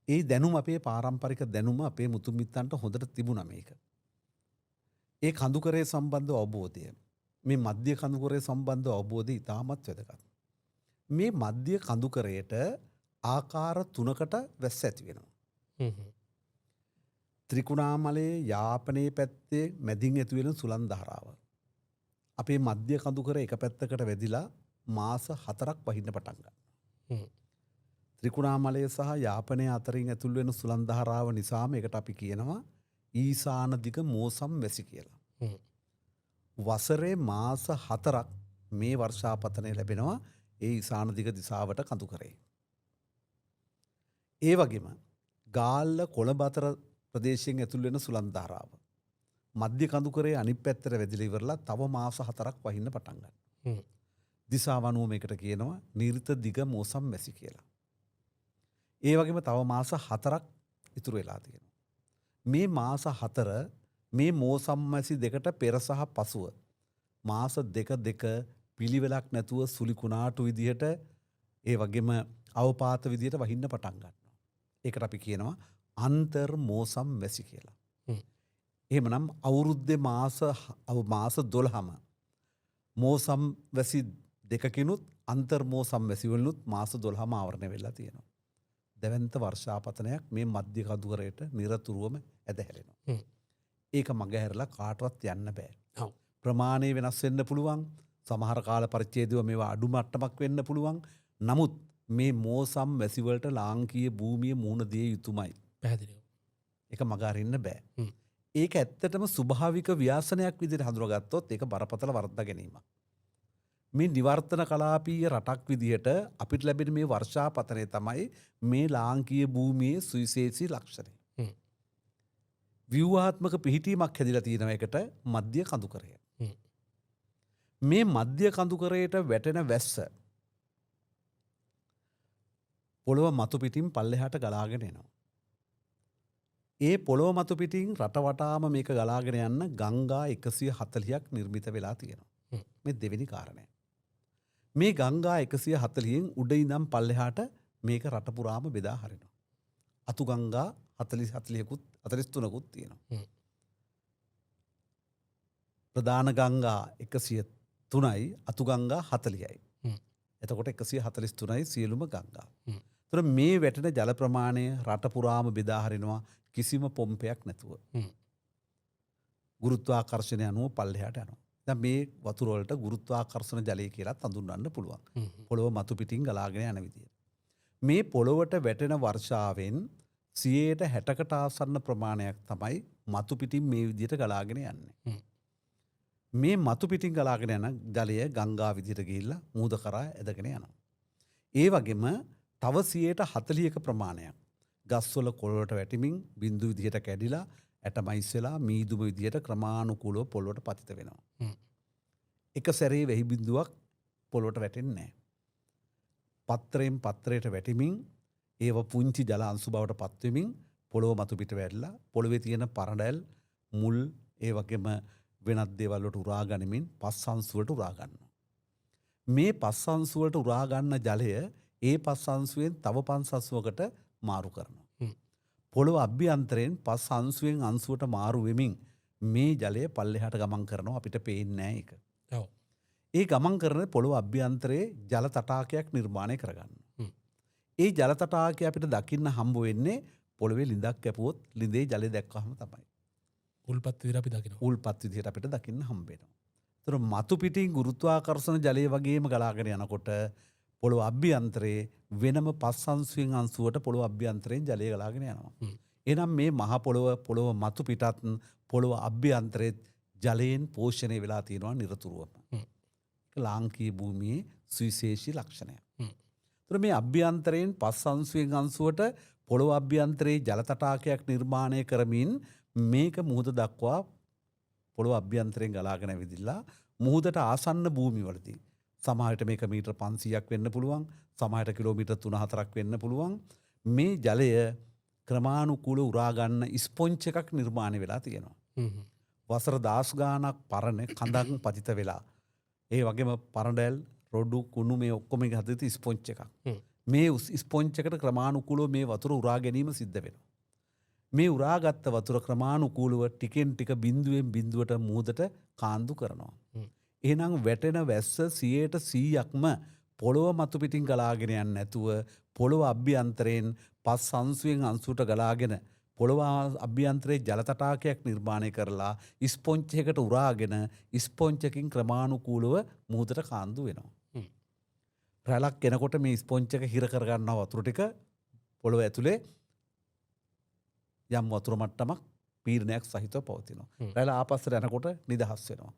ඒ දැනුම අපේ පාරම්පරික දැනුම අපේ මුතුන් මිත්තන්ට හොඳට තිබුණා මේක. ඒ කඳුකරයේ සම්බන්ධ අවබෝධය මේ මධ්‍ය කඳුකරයේ සම්බන්ධ අවබෝධය ඉතාමත් වැදගත්. මේ මධ්‍ය කඳුකරයට ආකාර 3කට වැස්ස ඇති වෙනවා. ත්‍රිකුණාමලයේ යාපනයේ පැත්තේ මැදින් ඇති වෙන සුළං ධාරාව. අපේ මධ්‍ය කඳුකර එක පැත්තකට වැදිලා මාස 4ක් වහින්න පටන් ගන්නවා. ත්‍රිකුණාමලයේ සහ යාපනයේ අතරින් ඇතුල් වෙන සුළං ධාරාව නිසාම ඒකට අපි කියනවා ඊසාන දිග මෝසම් වැසි කියලා. වසරේ මාස 4ක් මේ වර්ෂාපතනය ලැබෙනවා ඒ ඊසාන දිග දිසාවට කඳුකරේ. ඒ වගේම ගාල්ල කොළඹ අතර ප්‍රදේශයෙන් ඇතුල් වෙන සුළං ධාරාව මධ්‍ය කඳුකරේ අනිත් පැත්තට වැදිලා ඉවරලා තව මාස 4ක් වහින්න පටන් ගන්නවා. දිසාව අනුව මේකට කියනවා නිර්ත දිග මෝසම් වැසි කියලා. ඒ වගේම තව මාස 4ක් ඉතුරු වෙලා තියෙනවා. මේ මාස 4 මේ මෝසම් වැසි දෙකට පෙර සහ පසුව මාස දෙක පිළිවෙලක් නැතුව සුලි කුණාටු විදිහට ඒ වගේම අවපාත විදිහට වහින්න පටන් ගන්නවා. ඒකට අපි කියනවා අන්තර් මෝසම් වැසි කියලා. එහෙමනම් අවුරුද්දේ මාස 12ම මෝසම් වැසි දෙකකිනුත් අන්තර් මෝසම් වැසි වලිනුත් මාස 12ම ආවරණය වෙලා තියෙනවා. දැවැන්ත වර්ෂාපතනයක් මේ මධ්‍ය කඳුකරයට නිරතුරුවම ඇදහැරෙනවා. ඒක මගහැරලා කාටවත් යන්න බෑ. ප්‍රමාණය වෙනස් වෙන්න පුළුවන්. සමහර කාල පරිච්ඡේදව මේවා අඩු මට්ටමක් වෙන්න පුළුවන්. නමුත් මේ මෝසම් වැසි වලට ලාංකීය භූමිය මුහුණ දිය යුතුමයි. පැහැදිලිව. ඒක මග අරින්න බෑ. ඒක ඇත්තටම ස්වභාවික ව්‍යාසනයක් විදිහට හඳුනාගත්තොත් ඒක බරපතල වර්ධ ගැනීමක්. මේ නිවර්තන කලාපීය රටක් විදිහට අපිට ලැබෙන මේ වර්ෂාපතනය තමයි මේ ලාංකීය භූමියේ සුවිශේෂී ලක්ෂණය. ව්‍යුහාත්මක පිහිටීමක් හැදිලා තියෙන එකට මධ්‍ය කඳුකරය. මේ මධ්‍ය කඳුකරයට වැටෙන වැස්ස පොළොව මතු පිටින් පල්ලෙහාට ගලාගෙන එනවා. ඒ පොළොව මතු පිටින් රට වටාම මේක ගලාගෙන යන්න ගංගා 140ක් නිර්මිත වෙලා තියෙනවා. මේ දෙවෙනි කාරණය. මේ ගංගා 140න් උඩ ඉඳන් පල්ලෙහාට මේක රට පුරාම බෙදා හරිනවා. අතු ගංගා 43කුත් තියෙනවා. ප්‍රධාන ගංගා 103යි අතු ගංගා 40යි. එතකොට 143යි සියලුම ගංගා. ඒතර මේ වැටෙන ජල ප්‍රමාණය රට පුරාම බෙදා හරිනවා කිසිම පොම්පයක් නැතුව. ගුරුත්වාකර්ෂණය අනුව පල්ලෙහාට යනවා. දැන් මේ වතුර වලට ගුරුත්වාකර්ෂණ ජලය කියලා හඳුන්වන්න පුළුවන්. පොළොව මතු පිටින් ගලාගෙන යන විදිය. මේ පොළොවට වැටෙන වර්ෂාවෙන් 60%කට ආසන්න ප්‍රමාණයක් තමයි මතු පිටින් මේ විදියට ගලාගෙන යන්නේ. මේ මතු පිටින් ගලාගෙන යන ජලය ගංගා විදියට ගිහිල්ලා මූද කරා ඇදගෙන යනවා. ඒ වගේම තව 40%ක ප්‍රමාණයක් ගස්වල කොළවලට වැටිමින් බිඳු විදියට කැඩිලා ඇටමයිස් වෙලා මීදුම විදියට ක්‍රමානුකූලව පොළොවට පතිත වෙනවා. එක සැරේ වෙහි බිඳුවක් පොළොවට වැටෙන්නේ නැහැ. පත්‍රයෙන් පත්‍රයට වැටිමින් ඒව පුංචි ජල අංශු බවට පත් වෙමින් පොළොව මතු පිට වැටලා පොළොවේ තියෙන පරඩැල් මුල් ඒ වගේම වෙනත් දේවල් වලට උරා ගනිමින් පස් අංශු වලට උරා ගන්නවා. මේ පස් අංශු වලට උරා ගන්න ජලය ඒ පස් අංශුවෙන් තව පස් අංශුවකට මාරු කරනවා. පොළොව අභ්‍යන්තරයෙන් පස් අංශුවෙන් අංශුවට මාරු වෙමින් මේ ජලය පල්ලෙහාට ගමන් කරනවා අපිට පේන්නේ නැහැ ඒක. ඒ ගමන් කරන පොළොව අභ්‍යන්තරයේ ජල තටාකයක් නිර්මාණය කරගන්න. ඒ ජල තටාකය අපිට දකින්න හම්බ වෙන්නේ පොළොවේ ලිඳක් කැපුවොත් ලිඳේ ජලය දැක්කහම තමයි. උල්පත් විදිහට අපි දකිනවා. උල්පත් විදිහට අපිට දකින්න හම්බ වෙනවා. ඒතර මතු පිටින් ගුරුත්වාකර්ෂණ ජලය වගේම ගලාගෙන යනකොට පොළොව අභ්‍යන්තරයේ වෙනම 5 අංශුවෙන් අංශුවට පොළොව අභ්‍යන්තරයෙන් ජලය ගලාගෙන යනවා. එහෙනම් මේ මහ පොළොව මතු පිටත් පොළොව අභ්‍යන්තරයේ ජලයෙන් පෝෂණය වෙලා තියෙනවා නිරතුරුවම. ලාංකීය භූමියේ සුවිශේෂී ලක්ෂණයක්. ඒතර මේ අභ්‍යන්තරයෙන් 5 අංශුවෙන් අංශුවට පොළොව අභ්‍යන්තරයේ ජල තටාකයක් නිර්මාණය කරමින් මේක මුහුද දක්වා පොළොව අභ්‍යන්තරයෙන් ගලාගෙන ඇවිදිලා මුහුදට ආසන්න භූමිවලදී සමහරට මේක මීටර් 500ක් වෙන්න පුළුවන්, සමහරට කිලෝමීටර් 3-4ක් වෙන්න පුළුවන්. මේ ජලය ක්‍රමානුකූලව උරා ගන්න ස්පොන්ජ් එකක් නිර්මාණය වෙලා තියෙනවා. වසර 10 ගාණක් පරණ කඳන් පතිත වෙලා ඒ වගේම පරඬැල් රොඩු කුණු මේ ඔක්කොම හදති ස්පොන්ජ් එකක්. මේ ස්පොන්ජ් එකට ක්‍රමානුකූලව මේ වතුර උරා ගැනීම සිද්ධ වෙනවා. මේ උරාගත්ත වතුර ක්‍රමානුකූලව ටිකෙන් ටික බිඳුවෙන් බිඳුවට මුහුදට කාන්දු කරනවා. එහෙනම් වැටෙන වැස්ස 100%ක්ම පොළොව මතු පිටින් ගලාගෙන යන්නේ නැතුව පොළොව අභ්‍යන්තරයෙන් 5 අංශුවෙන් අංශුවට ගලාගෙන පොළොව අභ්‍යන්තරයේ ජල තටාකයක් නිර්මාණය කරලා ස්පොන්ජ් එකකට උරාගෙන ස්පොන්ජ් එකකින් ක්‍රමානුකූලව මුහුදට කාන්දු වෙනවා. රැලක් එනකොට මේ ස්පොන්ජ් එක හිර කරගන්නවා වතුර ටික පොළොව ඇතුලේ යම් වතුර මට්ටමක් පීඩනයක් සහිතව පවතිනවා. රැළ ආපස්සට යනකොට නිදහස් වෙනවා.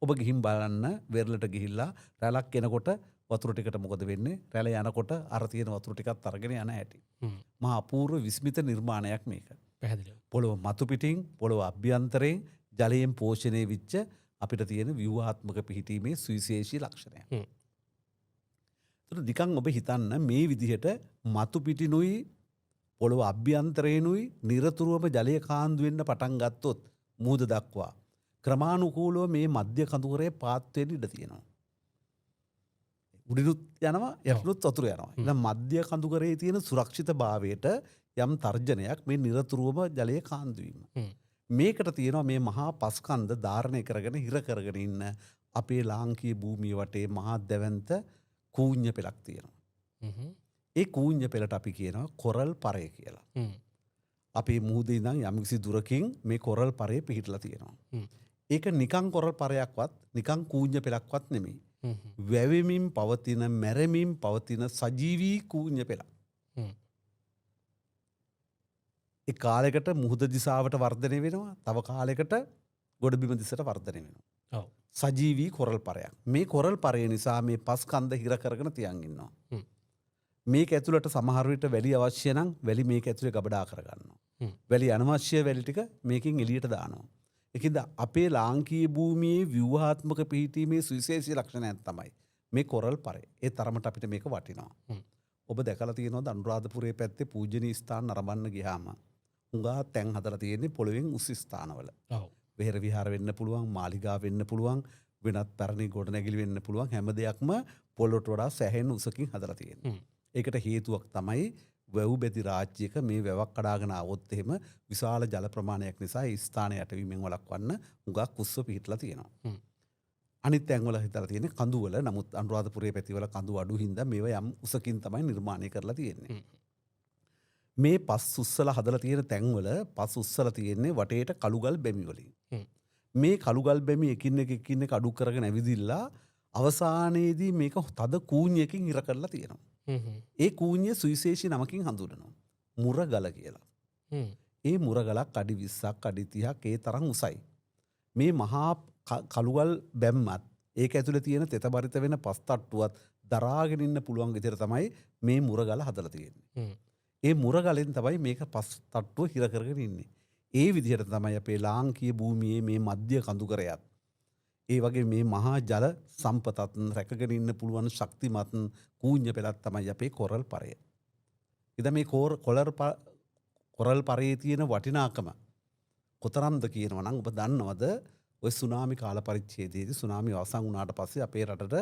ඔබ ගිහින් බලන්න වෙරළට ගිහිල්ලා රැලක් එනකොට වතුර ටිකට මොකද වෙන්නේ? රැළ යනකොට අර තියෙන වතුර ටිකත් අරගෙන යන හැටි. මහා අපූර්ව විස්මිත නිර්මාණයක් මේක. පැහැදිලිව. පොළොව මතු පිටින් පොළොව අභ්‍යන්තරයෙන් ජලයෙන් පෝෂණය වෙච්ච අපිට තියෙන ව්‍යුහාත්මක පිහිටීමේ සුවිශේෂී ලක්ෂණයක්. ඒතර නිකන් ඔබ හිතන්න මේ විදිහට මතු පිටිනුයි පොළොව අභ්‍යන්තරේනුයි නිරතුරුවම ජලය කාන්දු වෙන්න පටන් ගත්තොත් මුහුද දක්වා ක්‍රමානුකූලව මේ මධ්‍ය කඳුකරේ පාත් වෙන්න ඉඩ තියෙනවා. උඩිනුත් යනවා යටිනුත් වතුර යනවා. එහෙනම් මධ්‍ය කඳුකරේ තියෙන සුරක්ෂිතභාවයට යම් තර්ජනයක් මේ නිරතුරුවම ජලය කාන්දු වීම. මේකට තියෙනවා මේ මහා පස්කන්ධ ධාරණය කරගෙන හිර කරගෙන ඉන්න අපේ ලාංකීය භූමිය වටේ මහා දැවැන්ත කූඤ්ඤ පෙළක් තියෙනවා. ඒ කූඤ්ඤ පෙළට අපි කියනවා කොරල් පරය කියලා. අපේ මුහුදේ ඉඳන් යම්කිසි දුරකින් මේ කොරල් පරය පිහිටලා තියෙනවා. ඒක නිකං කොරල් පරයක්වත් නිකං කූඤ්ඤ පෙළක්වත් නෙමෙයි. වැවෙමින් පවතින මැරෙමින් පවතින සජීවී කූඤ්ඤ පෙළක්. ඒ කාලයකට මුහුද දිශාවට වර්ධනය වෙනවා. තව කාලයකට ගොඩබිම දිශට වර්ධනය වෙනවා. සජීවී කොරල් පරයක්. මේ කොරල් පරය නිසා මේ පස්කන්ධ හිර කරගෙන තියන් ඉන්නවා. මේක ඇතුළට සමහර විට වැලි අවශ්‍ය නම් වැලි මේක ඇතුලේ ගබඩා කරගන්නවා. වැලි අනවශ්‍ය වැලි ටික මේකෙන් එළියට දානවා. ඒකින්ද අපේ ලාංකීය භූමියේ ව්‍යුහාත්මක පිහිටීමේ සුවිශේෂී ලක්ෂණයක් තමයි මේ කොරල් පරය. ඒ තරමට අපිට මේක වටිනවා. ඔබ දැකලා තියෙනවද අනුරාධපුරයේ පැත්තේ පූජනීය ස්ථාන නරඹන්න ගියාම හුඟා තැන් හදලා තියෙන්නේ පොළොවෙන් උස් ස්ථානවල. වෙහෙර විහාර වෙන්න පුළුවන්, මාලිගා වෙන්න පුළුවන්, වෙනත් පැරණි ගොඩනැගිලි වෙන්න පුළුවන්. හැම දෙයක්ම පොළොට වඩා සැහැණ උසකින් හදලා තියෙනවා. ඒකට හේතුවක් තමයි වැව් බැති රාජ්‍යයක මේ වැවක් කඩාගෙන ආවොත් එහෙම විශාල ජල ප්‍රමාණයක් නිසා ඒ ස්ථානය යටවීමෙන් වළක්වන්න හුඟක් කුස්ස පිහිටලා තියෙනවා. අනිත් තැන්වල හිතලා තියෙන්නේ කඳු වල. නමුත් අනුරාධපුරයේ පැතිවල කඳු අඩු හින්දා මේවා යම් උසකින් තමයි නිර්මාණය කරලා තියෙන්නේ. මේ පස් උස්සලා හදලා තියෙන තැන්වල පස් උස්සලා තියෙන්නේ වටේට කළුගල් බැමි වලින්. මේ කළුගල් බැමි එකින් එක අඩු කරගෙන ඇවිදිලා අවසානයේදී මේක තද කූඤ්ඤයකින් ඉර කරලා තියෙනවා. ඒ කූඤ්ඤය සුවිශේෂී නමකින් හඳුන්වනවා. මුරගල කියලා. ඒ මුරගලක් අඩි 20ක් අඩි 30ක් ඒ තරම් උසයි. මේ මහා කළුගල් බැම්මත් ඒක ඇතුලේ තියෙන තෙතබරිත වෙන පස් තට්ටුවත් දරාගෙන ඉන්න පුළුවන් විදිහට තමයි මේ මුරගල හදලා තියෙන්නේ. ඒ මුරගලෙන් තමයි මේක පස් තට්ටුව හිර කරගෙන ඉන්නේ. ඒ විදිහට තමයි අපේ ලාංකීය භූමියේ මේ මධ්‍ය කඳුකරයත් ඒ වගේ මේ මහා ජල සම්පතත් රැකගෙන ඉන්න පුළුවන් ශක්තිමත් කූඤ්ඤ පෙළක් තමයි අපේ කොරල් පරය. ඉතින් මේ කොරල් පරයේ තියෙන වටිනාකම කොතරම්ද කියනවා නම් ඔබ දන්නවද? ඔය සුනාමි කාල පරිච්ඡේදයේදී සුනාමි අවසන් වුණාට පස්සේ අපේ රටට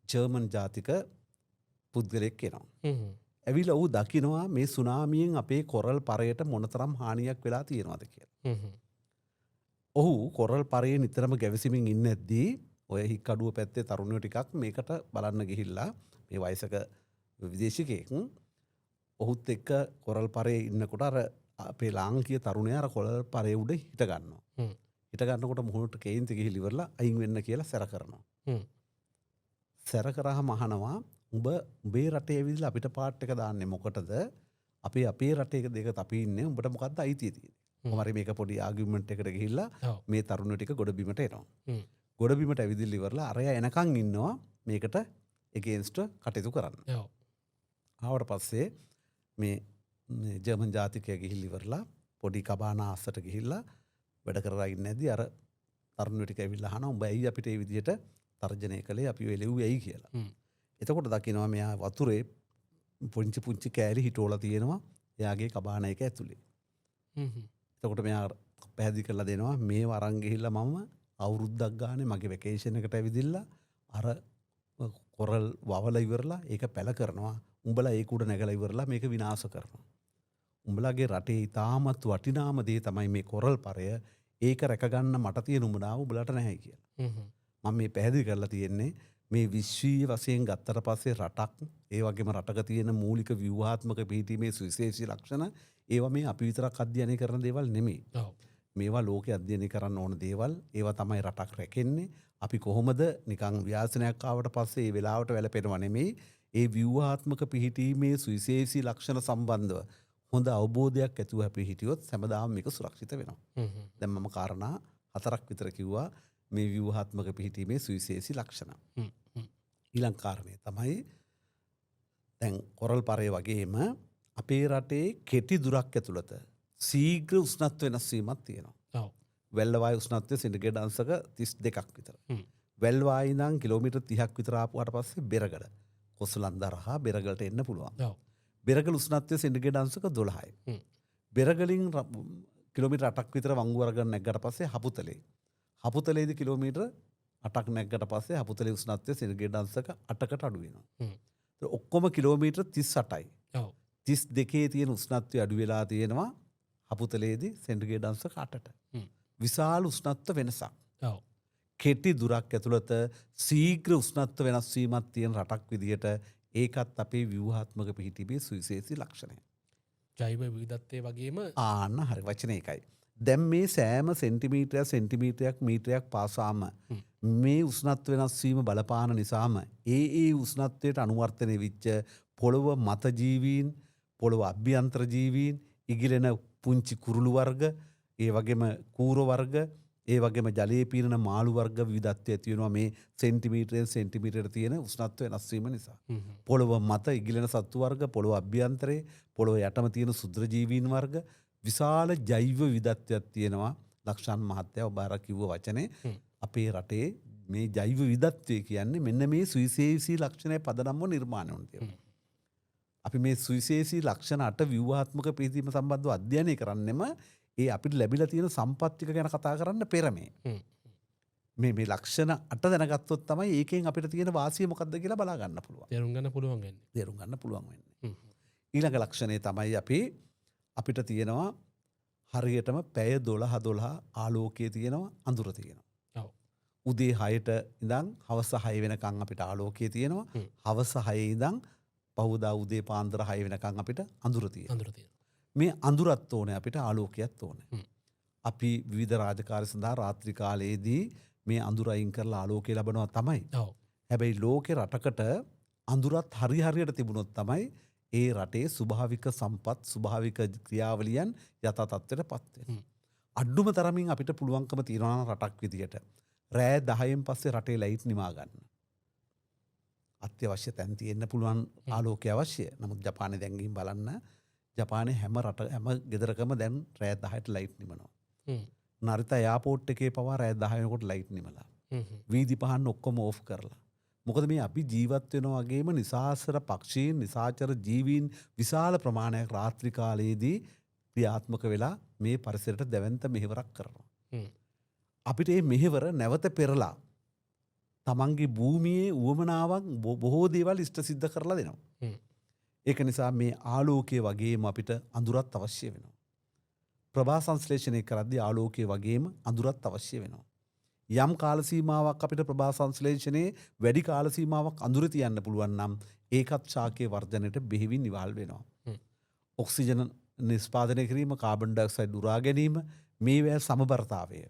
ජර්මන් ජාතික පුද්ගලයෙක් එනවා. ඇවිල්ලා ඌ දකිනවා මේ සුනාමියෙන් අපේ කොරල් පරයට මොනතරම් හානියක් වෙලා තියෙනවද කියලා. ඔහු කොරල් පරයේ නිතරම ගැවසීමෙන් ඉන්නේද්දී ඔය හික්කඩුව පැත්තේ තරුණයෝ ටිකක් මේකට බලන්න ගිහිල්ලා මේ වයසක විදේශිකයෙක් ඔහුත් එක්ක කොරල් පරේ ඉන්නකොට අර අපේ ලාංකීය තරුණයා අර කොරල් පරේ උඩ හිට ගන්නවා. හිට ගන්නකොට මුහුණට කේන්ති ගිහිලි ඉවරලා අයින් වෙන්න කියලා සැර කරනවා. සැර කරාම අහනවා උඹේ රටේ ඇවිල්ලා අපිට පාට් එක දාන්නේ මොකටද? අපි අපේ රටේ දෙක අපි ඉන්නේ උඹට මොකද්ද අයිතිය තියෙන්නේ? කොහමරි මේක පොඩි ආගියුමන්ට් එකකට ගිහිල්ලා මේ තරුණයෝ ටික ගොඩ බිමට එනවා. ගොඩ බිමට ඇවිදින්න ඉවරලා අරයා එනකන් ඉන්නවා මේකට එගේන්ස්ට් කටයුතු කරන්න. ආවට පස්සේ මේ ජර්මන් ජාතිකයා ගිහිල්ලා ඉවරලා පොඩි කබානා අස්සට ගිහිල්ලා වැඩ කරලා ඉන්නේ නැද්දි අර තරුණයෝ ටික ඇවිල්ලා අහනවා උඹ ඇයි අපිට මේ විදියට තර්ජනය කළේ අපි ඔය එළුවේ ඇයි කියලා. එතකොට දකින්නවා මෙයා වතුරේ පුංචි පුංචි කෑලි හිටෝලා තියෙනවා එයාගේ කබාන එක ඇතුලේ. එතකොට මෙයා පැහැදිලි කරලා දෙනවා මේව අරන් ගිහිල්ලා මම අවුරුද්දක් ගානේ මගේ වැකේෂන් එකට ඇවිදින්න අර කොරල් වවල ඉවරලා ඒක පැල කරනවා. උඹලා ඒක උඩ නැගලා ඉවරලා මේක විනාශ කරනවා. උඹලාගේ රටේ ඉතාමත් වටිනාම දේ තමයි මේ කොරල් පරය. ඒක රැකගන්න මට තියෙන උඹනාව උඹලට නැහැ කියලා. මම මේ පැහැදිලි කරලා තියෙන්නේ මේ විශ්වීය වශයෙන් ගත්තට පස්සේ රටක් ඒ වගේම රටක තියෙන මූලික ව්‍යුහාත්මක පිහිටීමේ සුවිශේෂී ලක්ෂණ ඒවා මේ අපි විතරක් අධ්‍යයනය කරන දේවල් නෙමෙයි. මේවා ලෝකෙ අධ්‍යයනය කරන්න ඕන දේවල්. ඒවා තමයි රටක් රැකෙන්නේ. අපි කොහොමද නිකන් ව්‍යාසනයක් ආවට පස්සේ ඒ වෙලාවට වැළපෙනවා නෙමෙයි. ඒ ව්‍යුහාත්මක පිහිටීමේ සුවිශේෂී ලක්ෂණ සම්බන්ධව හොඳ අවබෝධයක් ඇතුව අපි හිටියොත් හැමදාම මේක සුරක්ෂිත වෙනවා. දැන් මම කාරණා 4ක් විතර කිව්වා මේ ව්‍යුහාත්මක පිහිටීමේ සුවිශේෂී ලක්ෂණ. ඊළඟ කාරණේ තමයි දැන් කොරල් පරේ වගේම අපේ රටේ කෙටි දුරක් ඇතුළත ශීඝ්‍ර උෂ්ණත්ව වෙනස් වීමක් තියෙනවා. වැල්ල වායු උෂ්ණත්වය සෙන්ටිග්‍රේඩ් අංශක 32ක් විතර. වැල් වායු ඉඳන් කිලෝමීටර් 30ක් විතර ආපුවාට පස්සේ බෙරගල කොසලන්දරහා බෙරගලට එන්න පුළුවන්. බෙරගල උෂ්ණත්වය සෙන්ටිග්‍රේඩ් අංශක 12යි. බෙරගලින් කිලෝමීටර් 8ක් විතර වංගු අරගෙන නැග්ගට පස්සේ හපුතලේදී කිලෝමීටර් 8ක් නැග්ගට පස්සේ හපුතලේ උෂ්ණත්වය සෙන්ටිග්‍රේඩ් අංශක 8කට අඩු වෙනවා. ඔක්කොම කිලෝමීටර් 38යි. 32 තියෙන උෂ්ණත්වය අඩු වෙලා තියෙනවා හපුතලේදී සෙන්ටිග්‍රේඩ් අංශක 8ට. විශාල උෂ්ණත්ව වෙනසක්. කෙටි දුරක් ඇතුළත ශීඝ්‍ර උෂ්ණත්ව වෙනස් වීමක් තියෙන රටක් විදියට ඒකත් අපේ ව්‍යුහාත්මක පිහිටීමේ සුවිශේෂී ලක්ෂණය. ජෛව විවිධත්වයේ වගේම ආන්න හරි වචන ඒකයි. දැන් මේ සෑම සෙන්ටිමීටරයක් මීටරයක් පාසාම මේ උෂ්ණත්ව වෙනස් වීම බලපාන නිසාම ඒ උෂ්ණත්වයට අනුවර්තනය වෙච්ච පොළොව මත ජීවීන්, පොළොව අභ්‍යන්තර ජීවීන්, ඉගිලෙන පුංචි කුරුළු වර්ග, ඒ වගේම කූර වර්ග, ඒ වගේම ජලයේ පීනන මාළු වර්ග විවිධත්වය ඇති වෙනවා මේ සෙන්ටිමීටරෙන් සෙන්ටිමීටරට තියෙන උෂ්ණත්ව වෙනස් වීම නිසා. පොළොව මත ඉගිලෙන සත්තු වර්ග, පොළොව අභ්‍යන්තරේ, පොළොව යටම තියෙන ශුද්‍ර ජීවීන් වර්ග විශාල ජෛව විවිධත්වයක් තියෙනවා. ලක්ෂාන් මහත්තයා ඔබ අර කිව්ව වචනේ අපේ රටේ මේ ජෛව විවිධත්වය කියන්නේ මෙන්න මේ සුවිශේෂී ලක්ෂණය පදනම්ව නිර්මාණය වුණ තියෙනවා. අපි මේ සුවිශේෂී ලක්ෂණ 8 ව්‍යුහාත්මක පිහිටීම සම්බන්ධව අධ්‍යයනය කරන්නෙම ඒ අපිට ලැබිලා තියෙන සම්පත් ටික ගැන කතා කරන්න පෙර මේ ලක්ෂණ 8 දැනගත්තොත් තමයි ඒකෙන් අපිට තියෙන වාසිය මොකක්ද කියලා බලා ගන්න පුළුවන්. තේරුම් ගන්න පුළුවන් වෙන්නේ. ඊළඟ ලක්ෂණය තමයි අපිට තියෙනවා හරියටම පැය 12 ආලෝකයේ තියෙනවා, අඳුර තියෙනවා. උදේ 6ට ඉඳන් හවස 6 වෙනකන් අපිට ආලෝකයේ තියෙනවා. හවස 6 ඉඳන් පහුදා උදේ පාන්දර 6 වෙනකන් අපිට අඳුර තියෙනවා. මේ අඳුරත් ඕනේ අපිට ආලෝකයත් ඕනේ. අපි විවිධ රාජකාරී සඳහා රාත්‍රී කාලයේදී මේ අඳුර අයින් කරලා ආලෝකය ලබනවා තමයි. හැබැයි ලෝකේ රටකට අඳුරත් හරියට තිබුණොත් තමයි ඒ රටේ ස්වභාවික සම්පත්, ස්වභාවික ක්‍රියාවලියන් යථා තත්ත්වයට පත් වෙන්නේ. අඩුම තරමින් අපිට පුළුවන්කම තියනවා රටක් විදියට රෑ 10න් පස්සේ රටේ ලයිට් නිවා ගන්න. අත්‍යවශ්‍ය තැන් තියෙන්න පුළුවන් ආලෝකය අවශ්‍යයි. නමුත් ජපානයේ දැන් ගිහින් බලන්න ජපානයේ හැම ගෙදරකම දැන් රෑ 10ට ලයිට් නිමනවා. නරිතා එයාපෝට් එකේ පවා රෑ 10 වෙනකොට ලයිට් නිමලා. වීදි පහන් ඔක්කොම ඕෆ් කරලා. මොකද මේ අපි ජීවත් වෙනා වගේම නිසාසර පක්ෂීන්, නිසාචර ජීවීන් විශාල ප්‍රමාණයක් රාත්‍රී කාලයේදී ක්‍රියාත්මක වෙලා මේ පරිසරයට දැවැන්ත මෙහෙවරක් කරනවා. අපිට මේ මෙහෙවර නැවත පෙරලා තමන්ගේ භූමියේ උවමනාවක් බොහෝ දේවල් ඉෂ්ට සිද්ධ කරලා දෙනවා. ඒක නිසා මේ ආලෝකයේ වගේම අපිට අඳුරත් අවශ්‍ය වෙනවා. ප්‍රභා සංශ්ලේෂණය කරද්දී ආලෝකයේ වගේම අඳුරත් අවශ්‍ය වෙනවා. යම් කාල සීමාවක් අපිට ප්‍රභා සංශ්ලේෂණයේ වැඩි කාල සීමාවක් අඳුර තියන්න පුළුවන් නම් ඒකත් ශාකයේ වර්ධනයට බෙහෙවින් නිවාල් වෙනවා. ඔක්සිජන් නිෂ්පාදනය කිරීම, කාබන් ඩයොක්සයිඩ් උරා ගැනීම, මේවැ සමබරතාවය.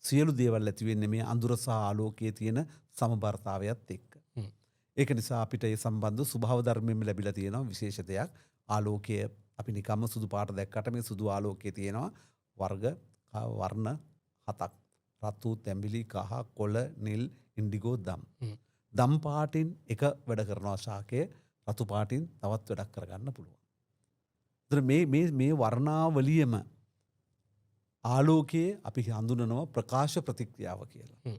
සියලු දේවල් ඇති වෙන්නේ මේ අඳුර සහ ආලෝකයේ තියෙන සමබරතාවයත් එක්ක. ඒක නිසා අපිට ඒ සම්බන්ධ ස්වභාව ධර්මයෙන්ම ලැබිලා තියෙනවා විශේෂ දෙයක්. ආලෝකය අපි නිකම්ම සුදු පාට දැක්කට මේ සුදු ආලෝකයේ තියෙනවා වර්ණ 7ක්. රතු, තැඹිලි, කහ, කොළ, නිල්, ඉන්ඩිගෝ, දම්. දම් පාටින් එක වැඩ කරනවා ශාකයේ, රතු පාටින් තවත් වැඩක් කරගන්න පුළුවන්. මේ වර්ණාවලියම ආලෝකයේ අපි හඳුනනවා ප්‍රකාශ ප්‍රතික්‍රියාව කියලා.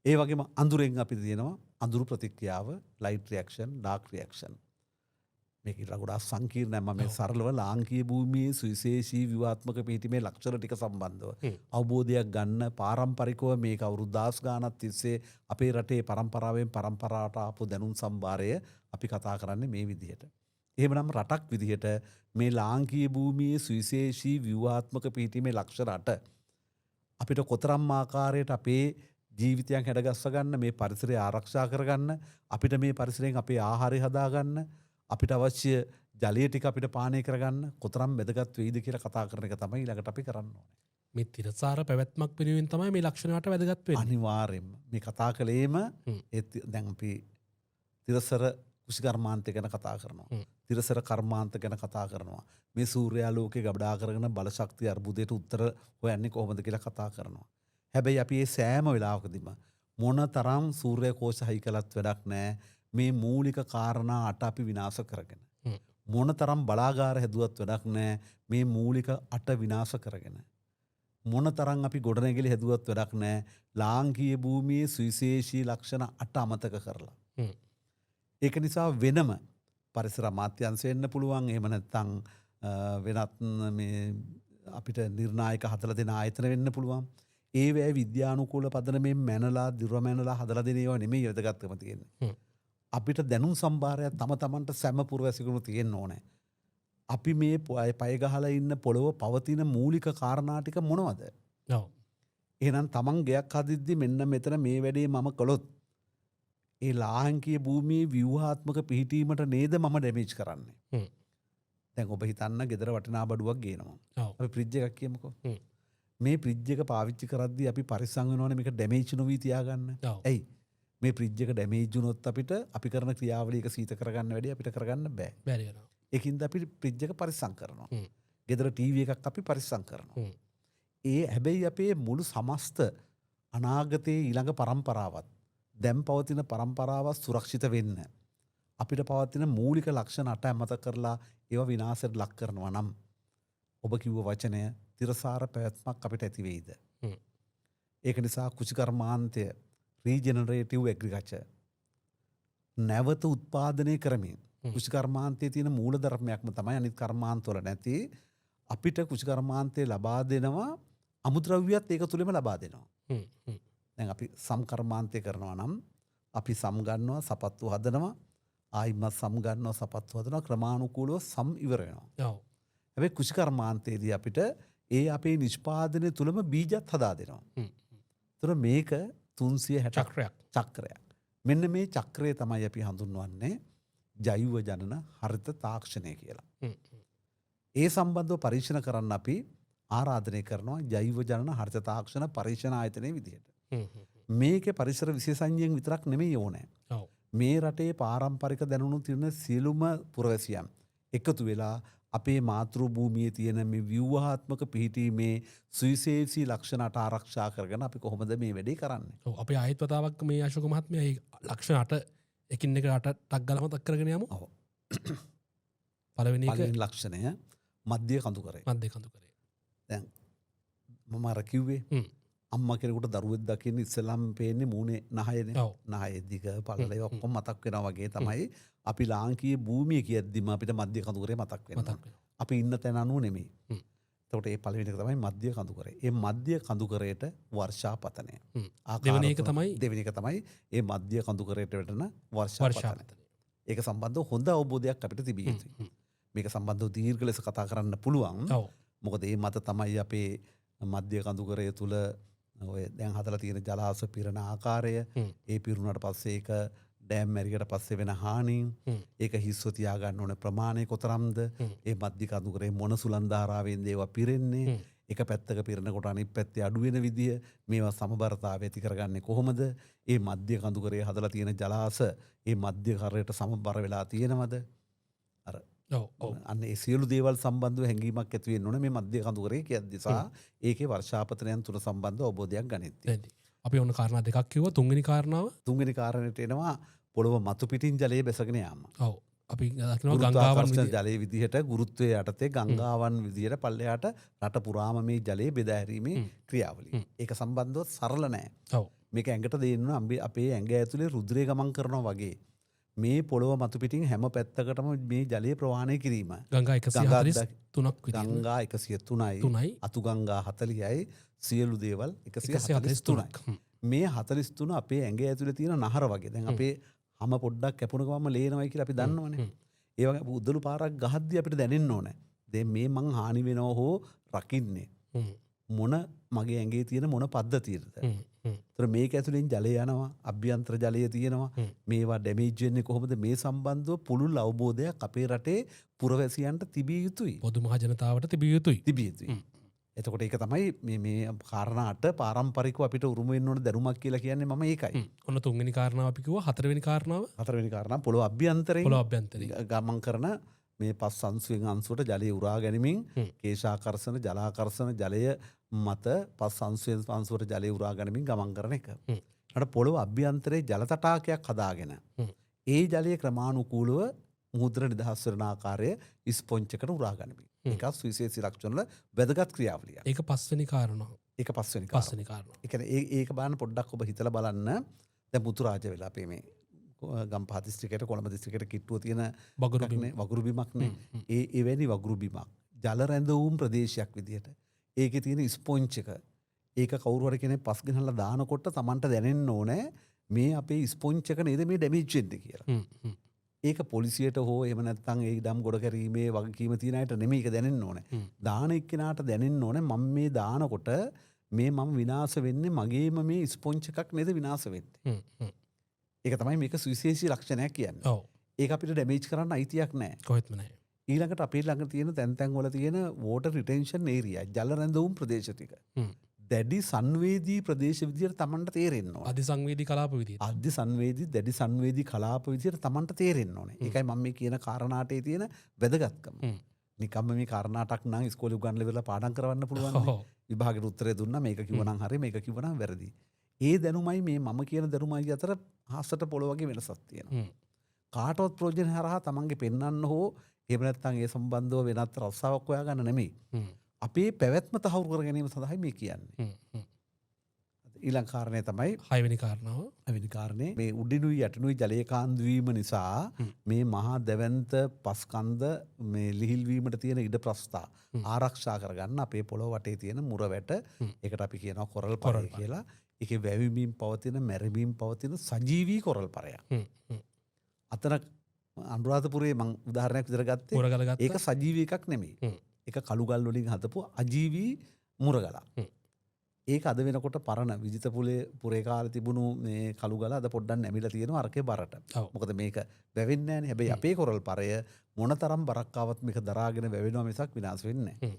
ඒ වගේම අඳුරෙන් අපි තියෙනවා අඳුරු ප්‍රතික්‍රියාව, ලයිට් රියැක්ෂන්, ඩාර්ක් රියැක්ෂන්. මේක ගොඩාක් සංකීර්ණයි. මම මේ සරලව ලාංකීය භූමියේ සුවිශේෂී ව්‍යුහාත්මක පිහිටීමේ ලක්ෂණ ටික සම්බන්ධව අවබෝධයක් ගන්න පාරම්පරිකව මේක අවුරුදු 10 ගානක් තිස්සේ අපේ රටේ පරම්පරාවෙන් පරම්පරාවට ආපු දැනුම් සම්භාරය අපි කතා කරන්නේ මේ විදිහට. එහෙමනම් රටක් විදිහට මේ ලාංකීය භූමියේ සුවිශේෂී ව්‍යුහාත්මක පිහිටීමේ ලක්ෂණ 8 අපිට කොතරම් ආකාරයට අපේ ජීවිතයන් හැඩගස්ස ගන්න, මේ පරිසරය ආරක්ෂා කරගන්න, අපිට මේ පරිසරයෙන් අපේ ආහාරය හදාගන්න, අපිට අවශ්‍ය ජලය ටික අපිට පානය කරගන්න කොතරම් වැදගත් වෙයිද කියලා කතා කරන එක තමයි ඊළඟට අපි කරන්න ඕනේ. මේ තිරසාර පැවැත්මක් වෙනුවෙන් තමයි මේ ලක්ෂණයට වැදගත් වෙන්නේ. අනිවාර්යෙන්ම මේ කතා කළේම දැන් අපි තිරසර කුෂිකර්මාන්තය ගැන කතා කරනවා. තිරසර කර්මාන්ත ගැන කතා කරනවා. මේ සූර්යාලෝකයේ ගබඩා කරගෙන බලශක්තිය අර්බුදයට උත්තර හොයන්නේ කොහොමද කියලා කතා කරනවා. හැබැයි අපි මේ සෑම වෙලාවකදීම මොන තරම් සූර්ය කෝෂ හයි කළත් වැඩක් නැහැ. මේ මූලික කාරණා 8 අපි විනාශ කරගෙන. මොන තරම් බලාගාර හැදුවත් වැඩක් නැහැ. මේ මූලික 8 විනාශ කරගෙන. මොන තරම් අපි ගොඩනැගිලි හැදුවත් වැඩක් නැහැ. ලාංකීය භූමියේ සුවිශේෂී ලක්ෂණ 8 අමතක කරලා. ඒක නිසා වෙනම පරිසර අමාත්‍යාංශ වෙන්න පුළුවන්. එහෙම නැත්නම් වෙනත් මේ අපිට නිර්ණායක හදලා දෙන ආයතන වෙන්න පුළුවන්. ඒ වේ විද්‍යානුකූල පදනමෙන් මැනලා දිරව මැනලා හදලා දෙන ඒවා නෙමෙයි වැදගත්කම තියෙන්නේ. අපිට දැනුම් සම්භාරයක් තම තමන්ට සැම පුරවැසිකුණු තියෙන්න ඕනේ. අපි මේ පය ගහලා ඉන්න පොළොව පවතින මූලික කාරණා ටික මොනවද? ඔව්. එහෙනම් තමන් ගයක් හදිද්දි මෙන්න මෙතන මේ වැඩේ මම කළොත් ඒ ලාංකීය භූමියේ ව්‍යුහාත්මක පිහිටීමට නේද මම ඩැමේජ් කරන්නේ. දැන් ඔබ හිතන්න ගෙදර වටිනා බඩුවක් ගේනවා. අපි ෆ්‍රිජ් එකක් කියමුකෝ. මේ ෆ්‍රිජ් එක පාවිච්චි කරද්දී අපි පරිස්සම් වෙනවනේ මේක ඩැමේජ් නොවි තියාගන්න. ඇයි? මේ ෆ්‍රිජ් එක ඩැමේජ් වුණොත් අපිට අපි කරන ක්‍රියාවලියක සීත කරගන්න වැඩි අපිට කරගන්න බෑ. බැරි වෙනවා. ඒකින්ද අපි ෆ්‍රිජ් එක පරිස්සම් කරනවා. ගෙදර ටීවී එකක් අපි පරිස්සම් කරනවා. ඒ හැබැයි අපේ මුළු සමස්ත අනාගතයේ ඊළඟ පරම්පරාවත් දැන් පවතින පරම්පරාවත් සුරක්ෂිත වෙන්න අපිට පවතින මූලික ලක්ෂණ 8 අමතක කරලා ඒවා විනාශයට ලක් කරනවා නම් ඔබ කිව්ව වචනය තිරසාර පැවැත්මක් අපිට ඇති වෙයිද? ඒක නිසා කුෂිකර්මාන්තය රීජෙනරේටිව් ඇග්‍රිකල්චර් නැවත උත්පාදනය කරමින් කුෂිකර්මාන්තයේ තියෙන මූල ධර්මයක්ම තමයි අනිත් කර්මාන්තවල නැති අපිට කුෂිකර්මාන්තය ලබා දෙනවා අමුද්‍රව්‍යත් ඒක තුළම ලබා දෙනවා. දැන් අපි සම්කර්මාන්තය කරනවා නම් අපි සම් ගන්නවා, සපත්තු හදනවා, ආයිමත් සම් ගන්නවා, සපත්තු හදනවා, ක්‍රමානුකූලව සම් ඉවර වෙනවා. හැබැයි කුෂිකර්මාන්තයේදී අපිට ඒ අපේ නිෂ්පාදනය තුළම බීජත් හදා දෙනවා. ඒතර මේක 360 චක්‍රයක්. මෙන්න මේ චක්‍රය තමයි අපි හඳුන්වන්නේ ජෛව ජනන හරිත තාක්ෂණය කියලා. ඒ සම්බන්ධව පරීක්ෂණ කරන්න අපි ආරාධනය කරනවා ජෛව ජනන හරිත තාක්ෂණ පරීක්ෂණ ආයතනයේ විදිහට. මේකේ පරිසර විශේෂඥයන් විතරක් නෙමෙයි ඕනේ. මේ රටේ පාරම්පරික දැනුණු තියෙන සියලුම පුරවැසියන් එකතු වෙලා අපේ මාතෘ භූමියේ තියෙන මේ ව්‍යුහාත්මක පිහිටීමේ සුවිශේෂී ලක්ෂණ 8 ආරක්ෂා කරගෙන අපි කොහොමද මේ වැඩේ කරන්නේ? ඔව් අපි ආයෙත් වතාවක් මේ අශෝක මහත්මයා මේ ලක්ෂණ 8 එකින් එක 8 ටක් ගාලා මතක් කරගෙන යමු. ඔව්. පළවෙනි ලක්ෂණය මධ්‍ය කඳුකරය. මධ්‍ය කඳුකරය. දැන් මම අර කිව්වේ අම්මා කෙනෙකුට දරුවෙක් දකින්න ඉස්සෙල්ලාම පේන්නේ මූණේ නහයනේ. නහයේ දිග පළල ඔක්කොම මතක් වෙනවා වගේ තමයි අපි ලාංකීය භූමිය කියද්දිම අපිට මධ්‍ය කඳුකරය මතක් වෙනවා. අපි ඉන්න තැන අනුව නෙමෙයි. එතකොට මේ පළවෙනි එක තමයි මධ්‍ය කඳුකරය. මේ මධ්‍ය කඳුකරයට වර්ෂාපතනය. දෙවෙනි එක තමයි මේ මධ්‍ය කඳුකරයට වැටෙන වර්ෂාපතනය. ඒක සම්බන්ධව හොඳ අවබෝධයක් අපිට තිබිය යුතුයි. මේක සම්බන්ධව දීර්ඝ ලෙස කතා කරන්න පුළුවන්. මොකද මේ මත තමයි අපේ මධ්‍ය කඳුකරය තුල ඔය දැන් හදලා තියෙන ජලාශ පිරණ ආකාරය, ඒ පිරුණාට පස්සේ ඒක ඩෑම් මැරිකට පස්සේ වෙන හානීන්, ඒක හිස්ව තියාගන්න ඕන ප්‍රමාණය කොතරම්ද, ඒ මධ්‍ය කඳුකරේ මොන සුළං ධාරාවෙන්ද ඒවා පිරෙන්නේ, එක පැත්තක පිරෙනකොට අනිත් පැත්තේ අඩු වෙන විදිය, මේවා සමබරතාවය ඇති කරගන්නේ කොහොමද, ඒ මධ්‍ය කඳුකරේ හදලා තියෙන ජලාශ ඒ මධ්‍ය කරයට සමබර වෙලා තියෙනවද, අර අන්න ඒ සියලු දේවල් සම්බන්ධව හැඟීමක් ඇති වෙන්න ඕනේ මේ මධ්‍ය කඳුකරේ කියද්දී සහ ඒකේ වර්ෂාපතනයන් තුන සම්බන්ධව අවබෝධයක් ගනිද්දී. අපි ඔන්න කාරණා දෙකක් කිව්වා. තුන්වෙනි කාරණාව තුන්වෙනි කාරණයට එනවා පොළොව මතු පිටින් ජලය බැසගෙන යාම. ඔව් අපි දකිනවා ගංගාවන් ජලයේ විදිහට ගුරුත්වයේ යටතේ ගංගාවන් විදිහට පල්ලෙහාට රට පුරාම මේ ජලය බෙදා හැරීමේ ක්‍රියාවලිය. ඒක සම්බන්ධව සරල නෑ. ඔව් මේක ඇඟට දෙන්න අපේ ඇඟ ඇතුලේ රුධිරය ගමන් කරනවා වගේ. මේ පොළොව මතු පිටින් හැම පැත්තකටම මේ ජලය ප්‍රවාහණය කිරීම. ගංගා 143ක් විදිහට. ගංගා 103යි. අතු ගංගා 40යි. සියලු දේවල් 143යි. මේ 43 අපේ ඇඟ ඇතුලේ තියෙන නහර වගේ. දැන් අපේ හැම පොඩ්ඩක් කැපුණ ගමන් ලේනවයි කියලා අපි දන්නවනේ. ඒ වගේ උදළු පාරක් ගහද්දී අපිට දැනෙන්න ඕනේ. දැන් මේ මං හානි වෙනව හෝ රකින්නේ. මොන මගේ ඇඟේ තියෙන මොන පද්ධතියද? ඒතර මේක ඇතුලෙන් ජලය යනවා, අභ්‍යන්තර ජලය තියෙනවා. මේවා ඩැමේජ් වෙන්නේ කොහොමද? මේ සම්බන්ධව පුළුල් අවබෝධයක් අපේ රටේ පුරවැසියන්ට තිබිය යුතුයි. පොදු මහ ජනතාවට තිබිය යුතුයි. තිබිය යුතුයි. එතකොට ඒක තමයි මේ කාරණාට පාරම්පරිකව අපිට උරුම වෙන්න ඕන දැනුමක් කියලා කියන්නේ මම ඒකයි. ඔන්න තුන්වෙනි කාරණාව අපි කිව්වා. හතරවෙනි කාරණාව පොළොව අභ්‍යන්තරයෙන් අභ්‍යන්තරයෙන් ගමන් කරන මේ පස් අංශුවෙන් අංශුවට ජලය උරා ගැනීමෙන් කේශාකර්ෂණ ජලාකර්ෂණ ජලය මත පස් අංශුවෙන් අංශුවට ජලය උරා ගැනීමෙන් ගමන් කරන එක. ඊට පොළොව අභ්‍යන්තරයේ ජල තටාකයක් හදාගෙන ඒ ජලය ක්‍රමානුකූලව මුහුදට නිදහස් වෙන ආකාරය ස්පොන්ජ් එකට උරා ගැනීම. ඒක සුවිශේෂී ලක්ෂණ වල වැදගත් ක්‍රියාවලියක්. ඒක පස්වෙනි කාරණාව. ඒක පස්වෙනි කාරණාව. ඒ කියන්නේ ඒක බලන්න පොඩ්ඩක් ඔබ හිතලා බලන්න. දැන් මුතුරාජ වෙලා අපේ මේ ගම්පහ දිස්ත්‍රික්කයට කොළඹ දිස්ත්‍රික්කයට කිට්ටුව තියෙන වගුරු බිමක්නේ. ඒ එවැනි වගුරු බිමක් ජල රැඳවුම් ප්‍රදේශයක් විදිහට ඒකේ තියෙන ස්පොන්ජ් එක ඒක කවුරු හරි කෙනෙක් පස් ගෙනල්ලා දානකොට Tamanට දැනෙන්න ඕනේ මේ අපේ ස්පොන්ජ් එක නේද මේ ඩැමේජ් වෙන්නේ කියලා. ඒක පොලිසියට හෝ එහෙම නැත්නම් ඒ ඉඩම් ගොඩ කරීමේ වගකීම තියෙන අයට නෙමෙයි ඒක දැනෙන්න ඕනේ. දාන එක්කෙනාට දැනෙන්න ඕනේ මම මේ දානකොට මේ මම විනාශ වෙන්නේ මගේම මේ ස්පොන්ජ් එකක් නේද විනාශ වෙන්නේ. ඒක තමයි මේක සුවිශේෂී ලක්ෂණයක් කියන්නේ. ඔව්. ඒක අපිට ඩැමේජ් කරන්න අයිතියක් නැහැ. කොහෙත්ම නැහැ. ඊළඟට අපේ ළඟ තියෙන තැන් වල තියෙන වෝටර් රිටෙන්ෂන් ඒරියා ජල රැඳවුම් ප්‍රදේශ ටික. දැඩි සංවේදී ප්‍රදේශ විදියට Tamanට තේරෙන්න ඕනේ. අධි සංවේදී කලාප විදියට. අධි සංවේදී දැඩි සංවේදී කලාප විදියට Tamanට තේරෙන්න ඕනේ. ඒකයි මම මේ කියන කාරණාටේ තියෙන වැදගත්කම. නිකම්ම මේ කාරණාටක් නම් ඉස්කෝලේ උගන්වලා ඉවරලා පාඩම් කරවන්න පුළුවන්. විභාගෙට උත්තරේ දුන්නා මේක කිව්වනම් හරි මේක කිව්වනම් වැරදි. ඒ දැනුමයි මේ මම කියන දැනුමයි අතර හසට පොළ වගේ වෙනසක් තියෙනවා. කාටවත් ප්‍රයෝජන හරහා තමන්ගේ පෙන්වන්න හෝ එහෙම නැත්නම් ඒ සම්බන්ධව වෙනත් රස්සාවක් හොයාගන්න නෙමෙයි. අපේ පැවැත්ම තහවුරු කර ගැනීම සඳහායි මේ කියන්නේ. ඊළඟ කාරණය තමයි හයවෙනි කාරණාව. හයවෙනි කාරණේ මේ උඩිනුයි යටිනුයි ජලයේ කාන්දු වීම නිසා මේ මහා දැවැන්ත පස්කන්ධ මේ ලිහිල් වීමට තියෙන ඉඩ ප්‍රස්ථා ආරක්ෂා කරගන්න අපේ පොළොව වටේ තියෙන මුර වැට ඒකට අපි කියනවා කොරල් පරය කියලා. ඒකේ වැවිමින් පවතින මැරමින් පවතින සජීවී කොරල් පරයක්. අතන අනුරාධපුරයේ මං උදාහරණයක් විතර ගත්තේ ඒක සජීවී එකක් නෙමෙයි. ඒක කළුගල් වලින් හදපු අජීවී මුරගලක්. ඒක අද වෙනකොට පරණ විජිත පුරේ කාලේ තිබුණු මේ කළුගල අද පොඩ්ඩක් නැමිලා තියෙනවා අරකේ බරට. මොකද මේක වැවෙන්නේ නැහැනේ. හැබැයි අපේ කොරල් පරය මොනතරම් බරක් ආවත් මේක දරාගෙන වැවෙනවා මිසක් විනාශ වෙන්නේ නැහැ.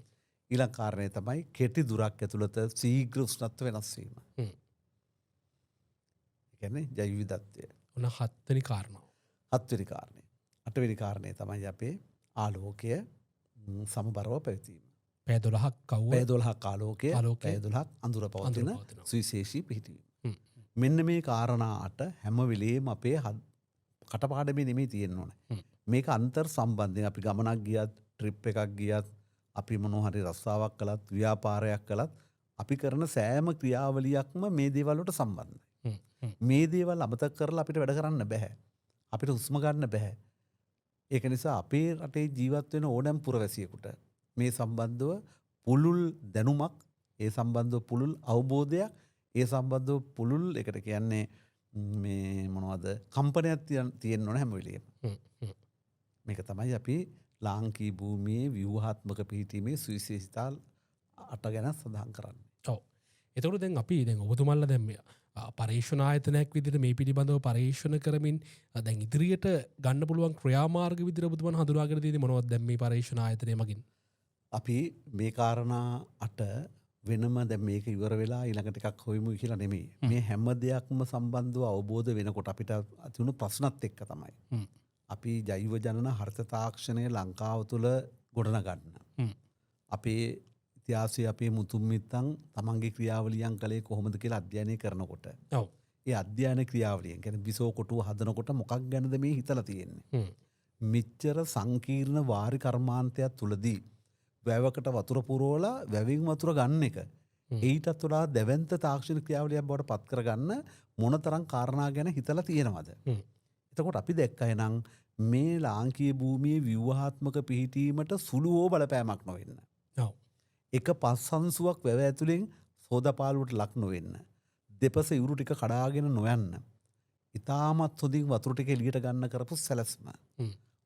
ඊළඟ කාරණය තමයි කෙටි දුරක් ඇතුළත ශීඝ්‍ර උෂ්ණත්ව වෙනස් වීම. ඒ කියන්නේ ජෛව විවිධත්වය. ඔන්න හත්වෙනි කාරණාව. හත්වෙනි කාරණේ. අටවෙනි කාරණේ තමයි අපේ ආලෝකය සමබරව පැවතීම. පැය 12ක් කවුව පැය 12ක් ආලෝකය පැය 12ක් අඳුර පවතින සුවිශේෂී පිහිටීම. මෙන්න මේ කාරණා අට හැම වෙලේම අපේ කටපාඩමේ නෙමෙයි තියෙන්න ඕනේ. මේක අන්තර් සම්බන්ධයෙන් අපි ගමනක් ගියත් ට්‍රිප් එකක් ගියත් අපි මොනවා හරි රස්සාවක් කළත් ව්‍යාපාරයක් කළත් අපි කරන සෑම ක්‍රියාවලියක්ම මේ දේවල් වලට සම්බන්ධයි. මේ දේවල් අමතක කරලා අපිට වැඩ කරන්න බෑ. අපිට හුස්ම ගන්න බෑ. ඒක නිසා අපේ රටේ ජීවත් වෙන ඕනෑම පුරවැසියෙකුට මේ සම්බන්ධව පුළුල් දැනුමක්, ඒ සම්බන්ධව පුළුල් අවබෝධයක්, ඒ සම්බන්ධව පුළුල් එකට කියන්නේ මේ මොනවද කම්පනයක් තියෙන්න ඕන හැම වෙලෙම. මේක තමයි අපි ලාංකීය භූමියේ ව්‍යුහාත්මක පිහිටීමේ සුවිශේෂිතා අට ගැන සඳහන් කරන්නේ. ඔව්. එතකොට දැන් අපි දැන් ඔබතුමල්ල දැම්ම පර්ේෂණ ආයතනයක් විදිට මේ පිළිබඳව පර්ේෂණ කරමින් දැන් ඉදිරියට ගන්න පුළුවන් ක්‍රියාමාර්ග විදිර බුතුමන් හඳුරාගර දී මොනවත් දැම්ම පර්ේෂණ ආයතනය මගින් අපි මේ කාරණා අට වෙනම දැ මේක ඉවර වෙලා ඊළඟට එකක් හොයමු කියලා නෙමේ මේ හැම දෙයක්ම සම්බන්ධව අවබෝධ වෙනකොට අපිට ඇතිවුණු ප්‍රශ්නත් එක්ක තමයි. අපි ජෛව ජනන හර්ත තාක්ෂණය ලංකාව තුළ ගොඩනගන්න. අපේ ඉතිහාසය අපේ මුතුන්මිත්තන් තමන්ගේ ක්‍රියාවලියන් කළේ කොහොමද කියලා අධ්‍යයනය කරනකොට. ඒ අධ්‍යයන ක්‍රියාවලියෙන් ගැන බිසෝ කොටුව හදනකොට මොකක් ගැනද මේ හිතලා තියෙන්නේ. මෙච්චර සංකීර්ණ වාරි කර්මාන්තයක් තුළදී වැවකට වතුර පුරෝලා වැවින් වතුර ගන්න එක. ඊටත් වඩා දැවන්ත තාක්ෂණ ක්‍රියාවලියක් බවට පත් කරගන්න මොනතරම් කාරණා ගැන හිතලා තියෙනවද. එතකොට අපි දැක්කයි නම් මේ ලාංකීය භූමියේ ව්‍යුහාත්මක පිහිටීමට සුළු හෝ බලපෑමක් නොවෙන්න. එක පස්සන්සුවක් වැව ඇතුළෙන් සෝදපාලුවට ලක් නොවෙන්න. දෙපස ඉවුරු ටික කඩාගෙන නොයන්න. ඉතාමත් හොඳින් වතුර ටික එළියට ගන්න කරපු සැලැස්ම.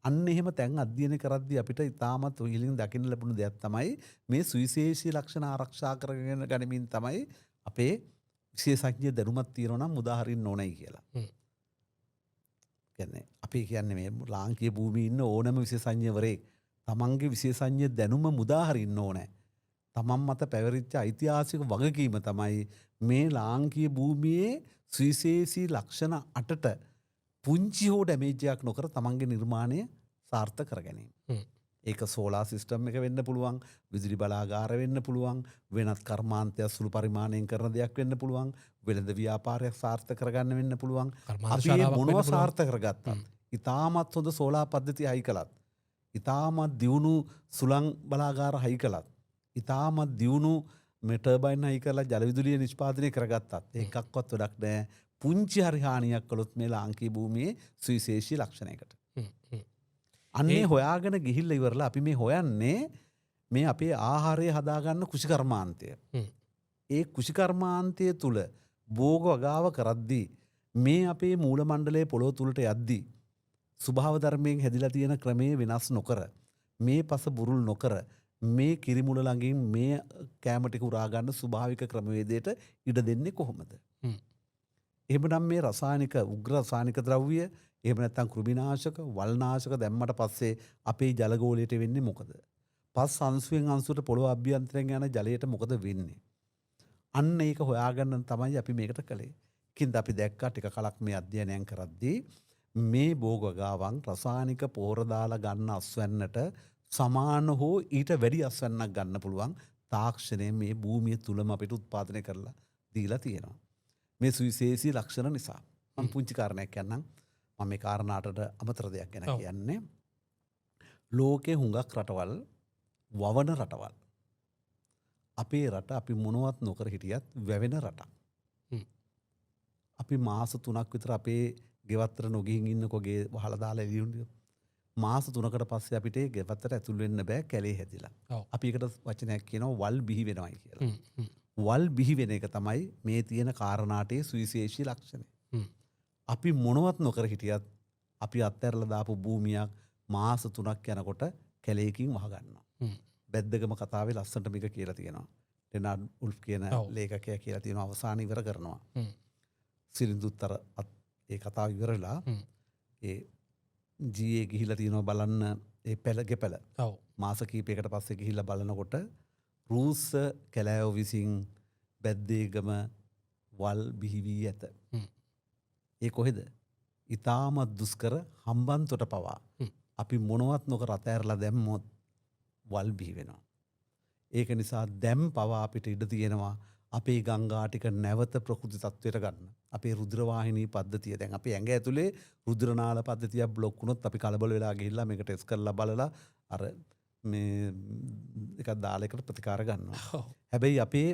අන්න එහෙම තැන් අධ්‍යයනය කරද්දී අපිට ඉතාමත් උහිලින් දකින්න ලැබුණු දෙයක් තමයි මේ සුවිශේෂී ලක්ෂණ ආරක්ෂා කරගෙන ගනිමින් තමයි අපේ විශේෂඥ දැනුමක් තියෙනවා නම් මුදාහරින්න ඕනයි කියලා. කියන්නේ අපි කියන්නේ මේ ලාංකීය භූමියේ ඉන්න ඕනම විශේෂඥවරේ තමන්ගේ විශේෂඥ දැනුම මුදාහරින්න ඕනේ. තමන් මත පැවරිච්ච ඓතිහාසික වගකීම තමයි මේ ලාංකීය භූමියේ සුවිශේෂී ලක්ෂණ 8ට පුංචි හෝ ඩැමේජ් එකක් නොකර තමන්ගේ නිර්මාණය සාර්ථක කර ගැනීම. ඒක සෝලාර් සිස්ටම් එක වෙන්න පුළුවන්, විදුලි බලාගාර වෙන්න පුළුවන්, වෙනත් කර්මාන්තයක් සුළු පරිමාණයෙන් කරන දෙයක් වෙන්න පුළුවන්, වෙළඳ ව්‍යාපාරයක් සාර්ථක කරගන්න වෙන්න පුළුවන්. අපි මොනවා සාර්ථක කරගත්තත්, ඉතාමත් හොඳ සෝලාර් පද්ධතිය හයි කළත්, ඉතාමත් දියුණු සුළං බලාගාර හයි කළත්, ඉතාමත් දියුණු මේ ටර්බයින් හයි කරලා ජල විදුලිය නිෂ්පාදනය කරගත්තත් ඒකක්වත් වැඩක් නැහැ. පුංචි හරි හානියක් කළොත් මේ ලාංකීය භූමියේ සුවිශේෂී ලක්ෂණයකට. අන්නේ හොයාගෙන ගිහිල්ලා ඉවරලා අපි මේ හොයන්නේ මේ අපේ ආහාරය හදාගන්න කුෂිකර්මාන්තය. ඒ කුෂිකර්මාන්තය තුල භෝග වගාව කරද්දී මේ අපේ මූල මණ්ඩලයේ පොළොව තුලට යද්දී ස්වභාව ධර්මයෙන් හැදිලා තියෙන ක්‍රමයේ වෙනස් නොකර මේ පස බුරුල් නොකර මේ කිරිමුල ළඟින් මේ කැම ටික උරා ගන්න ස්වභාවික ක්‍රමවේදයට ඉඩ දෙන්නේ කොහොමද? එහෙමනම් මේ රසායනික උග්‍ර රසායනික ද්‍රව්‍ය එහෙම නැත්නම් කෘමිනාශක වල්නාශක දැම්මට පස්සේ අපේ ජලගෝලයට වෙන්නේ මොකද? පස් අංශුවෙන් අංශුවට පොළොව අභ්‍යන්තරයෙන් යන ජලයට මොකද වෙන්නේ? අන්න ඒක හොයාගන්න තමයි අපි මේකට කළේ. කින්ද අපි දැක්කා ටික කලක් මේ අධ්‍යයනයන් කරද්දී මේ භෝගගාවන් රසායනික පොහොර දාලා ගන්න අස්වැන්නට සමාන හෝ ඊට වැඩි අස්වැන්නක් ගන්න පුළුවන් තාක්ෂණය මේ භූමිය තුලම අපිට උත්පාදනය කරලා දීලා තියෙනවා. මේ සුවිශේෂී ලක්ෂණ නිසා. මම පුංචි කාරණයක් කියන්නම්. මම මේ කාරණාට අමතර දෙයක් ගැන කියන්නේ. ලෝකේ හුඟක් රටවල් වවන රටවල්. අපේ රට අපි මොනවත් නොකර හිටියත් වැවෙන රටක්. අපි මාස 3ක් විතර අපේ ගෙවත්තර නොගිහින් ඉන්නකොගේ වහලා දාලා එළියුණා. මාස 3කට පස්සේ අපිට ගෙවත්තට ඇතුල් වෙන්න බෑ කැලේ හැදිලා. අපි ඒකට වචනයක් කියනවා වල් බිහි වෙනවයි කියලා. වල් බිහි වෙන එක තමයි මේ තියෙන කාරණාටේ සුවිශේෂී ලක්ෂණය. අපි මොනවත් නොකර හිටියත් අපි අත්හැරලා දාපු භූමියක් මාස 3ක් යනකොට කැලේකින් වහගන්නවා. බැද්දගම කතාවේ ලස්සනට මේක කියලා තියෙනවා. ඩෙනාඩ් උල්ෆ් කියන ලේඛකයා කියලා තියෙනවා අවසාන ඉවර කරනවා. සිරිඳුත්තර ඒ කතාව ඉවරලා ඒ ජීයේ ගිහිලා තියෙනවා බලන්න ඒ ගෙපල. මාස කීපයකට පස්සේ ගිහිල්ලා බලනකොට රූස්ස කැලෑව විසින් බැද්දේගම වල් බිහි වී ඇත. ඒ කොහෙද? ඊටමත් දුෂ්කර හම්බන්තොට පවා අපි මොනවත් නොකර අතෑරලා දැම්මොත් වල් බිහි වෙනවා. ඒක නිසා දැම් පවා අපිට ඉඩ තියෙනවා අපේ ගංගා ටික නැවත ප්‍රකෘති තත්ත්වයට ගන්න. අපේ රුධිර වාහිනී පද්ධතිය දැන් අපේ ඇඟ ඇතුලේ රුධිර නාල පද්ධතිය બ્લોක් වුණොත් අපි කලබල වෙලා ගිහිල්ලා මේක ටෙස්ට් කරලා බලලා අර මේ එකක් දාලා එකට ප්‍රතිකාර ගන්නවා. හැබැයි අපේ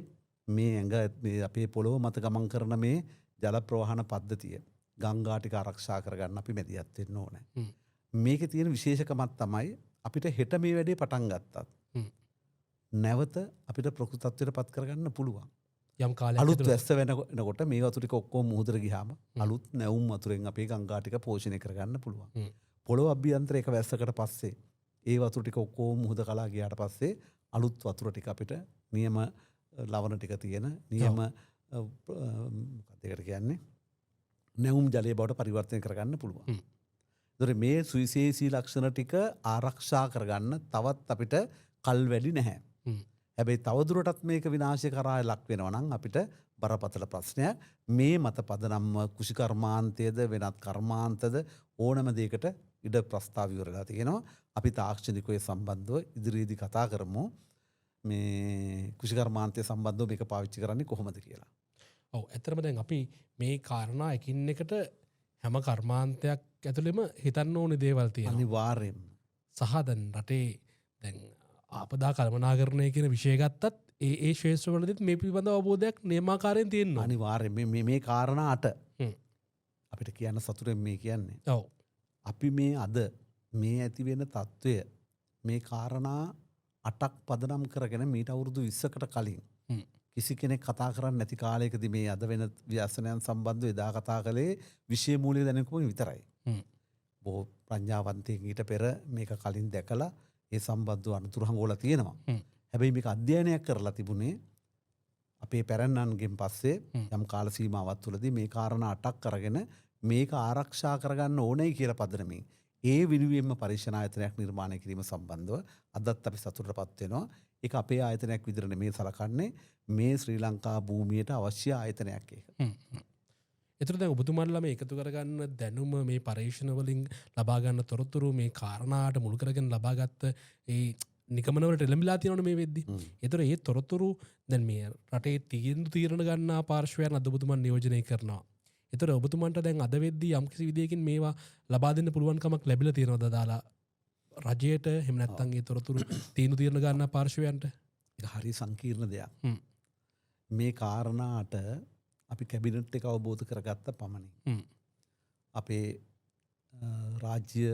මේ ඇඟ මේ අපේ පොළොව මත ගමන් කරන මේ ජල ප්‍රවාහන පද්ධතිය ගංගා ටික ආරක්ෂා කරගන්න අපි මැදිහත් වෙන්න ඕනේ. මේකේ තියෙන විශේෂකමක් තමයි අපිට හෙට මේ වැඩේ පටන් ගත්තත් නැවත අපිට ප්‍රකෘති තත්ත්වයට පත් කරගන්න පුළුවන්. යම් කාලයක් අලුත් වැස්ස වෙනකොට මේ වතුර ටික ඔක්කොම මුහුදට ගියාම අලුත් නැවුම් වතුරෙන් අපේ ගංගා ටික පෝෂණය කරගන්න පුළුවන්. පොළොව අභ්‍යන්තර එක වැස්සකට පස්සේ ඒ වතුර ටික ඔක්කොම මුහුද කලා ගියාට පස්සේ අලුත් වතුර ටික අපිට නියම ලවණ ටික තියෙන නියම දෙකට කියන්නේ නැවුම් ජලය බවට පරිවර්තනය කරගන්න පුළුවන්. දොර මේ සුවිශේෂී ලක්ෂණ ටික ආරක්ෂා කරගන්න තවත් අපිට කල් වැඩි නැහැ. හැබැයි තවදුරටත් මේක විනාශය කරා ලක් වෙනවා නම් අපිට බරපතල ප්‍රශ්නයක්. මේ මත පදනම්ව කෘෂිකර්මාන්තයේද වෙනත් කර්මාන්තද ඕනම දෙයකට ඉඩ ප්‍රස්තාව ඉවරලා තියෙනවා. අපි තාක්ෂණිකව සම්බන්ධව ඉදිරියේදී කතා කරමු. මේ කෘෂිකර්මාන්තය සම්බන්ධව මේක පාවිච්චි කරන්නේ කොහොමද කියලා. ඔව් ඇත්තටම දැන් අපි මේ කාරණා එකින් එකට හැම කර්මාන්තයක් ඇතුළෙම හිතන්න ඕනේ දේවල් තියෙනවා. අනිවාර්යයෙන්ම. සහ දැන් රටේ දැන් ආපදා කළමනාකරණය කියන විෂය ගත්තත් ඒ ශේෂ්ත්‍රවලදීත් මේ පිළිබඳව අවබෝධයක් නියමාකාරයෙන් තියෙනවා. අනිවාර්යයෙන් මේ කාරණා 8 අපිට කියන්න සතුටෙන් මේ කියන්නේ. ඔව්. අපි මේ අද මේ ඇති වෙන తত্ত্বය මේ කාරණා 8ක් පදනම් කරගෙන මීට අවුරුදු 20කට කලින් කිසි කෙනෙක් කතා කරන්නේ නැති කාලයකදී මේ අද වෙන ව්‍යසනයන් සම්බන්ධව එදා කතා කළේ විෂය මූලික දැනුම විතරයි. බොහෝ ප්‍රඥාවන්තයින් ඊට පෙර මේක කලින් දැකලා ඒ සම්බන්ධව අනුතුරු හංගවලා තියෙනවා. හැබැයි මේක අධ්‍යයනයක් කරලා තිබුණේ අපේ පැරණන්ගෙන් පස්සේ යම් කාල සීමාවක් තුළදී මේ කාරණා 8ක් අරගෙන මේක ආරක්ෂා කරගන්න ඕනේ කියලා පදනමින් ඒ විනුවෙන්ම පරීක්ෂණ ආයතනයක් නිර්මාණය කිරීම සම්බන්ධව අදත් අපි සතුටටපත් වෙනවා. ඒක අපේ ආයතනයක් විදිහට නෙමෙයි සලකන්නේ මේ ශ්‍රී ලංකා භූමියට අවශ්‍ය ආයතනයක් ඒක. එතකොට දැන් ඔබතුමාලා මේ එකතු කරගන්න දැනුම මේ පරීක්ෂණ වලින් ලබා ගන්න තොරතුරු මේ කාරණාට මුල් කරගෙන ලබාගත්ත ඒ නිගමන වලට එළඹිලා තියෙනවනේ මේ වෙද්දි. ඒතර ඒ තොරතුරු දැන් මේ රටේ තීරණ ගන්නා පාර්ශවයන් අද ඔබතුමන් නියෝජනය කරනවා. ඒතර ඔබතුමන්ට දැන් අද වෙද්දී යම් කිසි විදියකින් මේවා ලබා දෙන්න පුළුවන් කමක් ලැබිලා තියෙනවද දාලා රජයට එහෙම නැත්නම් ඒ තොරතුරු තීරණ ගන්නා පාර්ශවයන්ට? ඒක හරි සංකීර්ණ දෙයක්. මේ කාරණාට අපි කැබිනට් එක අවබෝධ කරගත්ත පමණින් අපේ රාජ්‍ය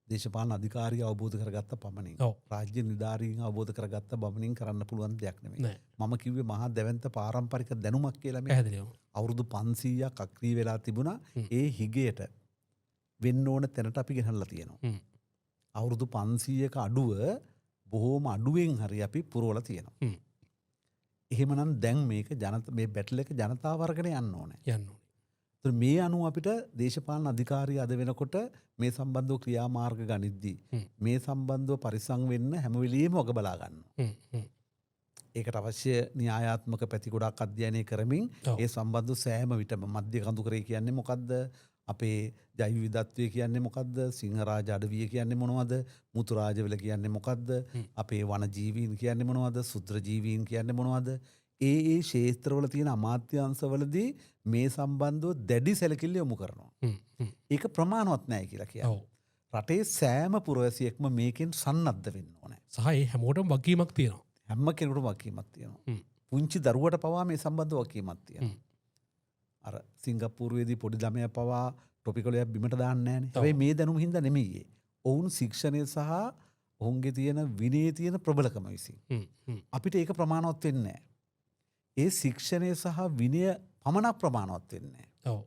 දේශපාලන අධිකාරිය අවබෝධ කරගත්ත පමණින් රාජ්‍ය නිලධාරීන් අවබෝධ කරගත්ත බවනින් කරන්න පුළුවන් දෙයක් නෙමෙයි. මම කිව්වේ මහා දැවැන්ත පාරම්පරික දැනුමක් කියලා මේ. පැහැදිලිව. අවුරුදු 500ක් අක්‍රිය වෙලා තිබුණා. ඒ හිගයට වෙන්න ඕන තැනට අපි ගෙනල්ලා තියෙනවා. අවුරුදු 500ක අඩුව බොහෝම අඩුවෙන් හරි අපි පුරවලා තියෙනවා. එහෙමනම් දැන් මේක මේ බැටල් එක ජනතා වර්ගයට යන්න ඕනේ. යන්න ඕනේ. ඒත් මේ අනුව අපිට දේශපාලන අධිකාරිය අද වෙනකොට මේ සම්බන්ධව ක්‍රියාමාර්ග ගනිද්දී මේ සම්බන්ධව පරිසං වෙන්න හැම වෙලෙම වග බලා ගන්නවා. ඒකට අවශ්‍ය න්‍යායාත්මක පැති ගොඩක් අධ්‍යයනය කරමින් ඒ සම්බන්ධව සෑම විටම මධ්‍ය කඳුකරේ කියන්නේ මොකද්ද? අපේ ජෛව විවිධත්වය කියන්නේ මොකද්ද? සිංහරාජ අඩවිය කියන්නේ මොනවද? මුතුරාජවල කියන්නේ මොකද්ද? අපේ වන ජීවීන් කියන්නේ මොනවද? සුත්‍ර ජීවීන් කියන්නේ මොනවද? ඒ ක්ෂේත්‍රවල තියෙන අමාත්‍යාංශවලදී මේ සම්බන්ධව දැඩි සැලකිල්ල යොමු කරනවා. ඒක ප්‍රමාණවත් නැහැ කියලා කියන්නේ. රටේ සෑම පුරවැසියෙක්ම මේකෙන් සන්නද්ධ වෙන්න ඕනේ. සහ ඒ හැමෝටම වගකීමක් තියෙනවා. හැම කෙනෙකුටම වගකීමක් තියෙනවා. පුංචි දරුවට පවා මේ සම්බන්ධව වගකීමක් තියෙනවා. අර සිංගප්පූරුවේදී පොඩි ළමයා පවා ටොපිකලයක් බිමට දාන්නේ නැහනේ. හැබැයි මේ දැනුම හින්දා නෙමෙයි. ඔවුන් ශික්ෂණය සහ ඔවුන්ගේ තියෙන විනයේ තියෙන ප්‍රබලකම විසින්. අපිට ඒක ප්‍රමාණවත් වෙන්නේ නැහැ. ඒ ශික්ෂණය සහ විනය පමණක් ප්‍රමාණවත් වෙන්නේ නැහැ.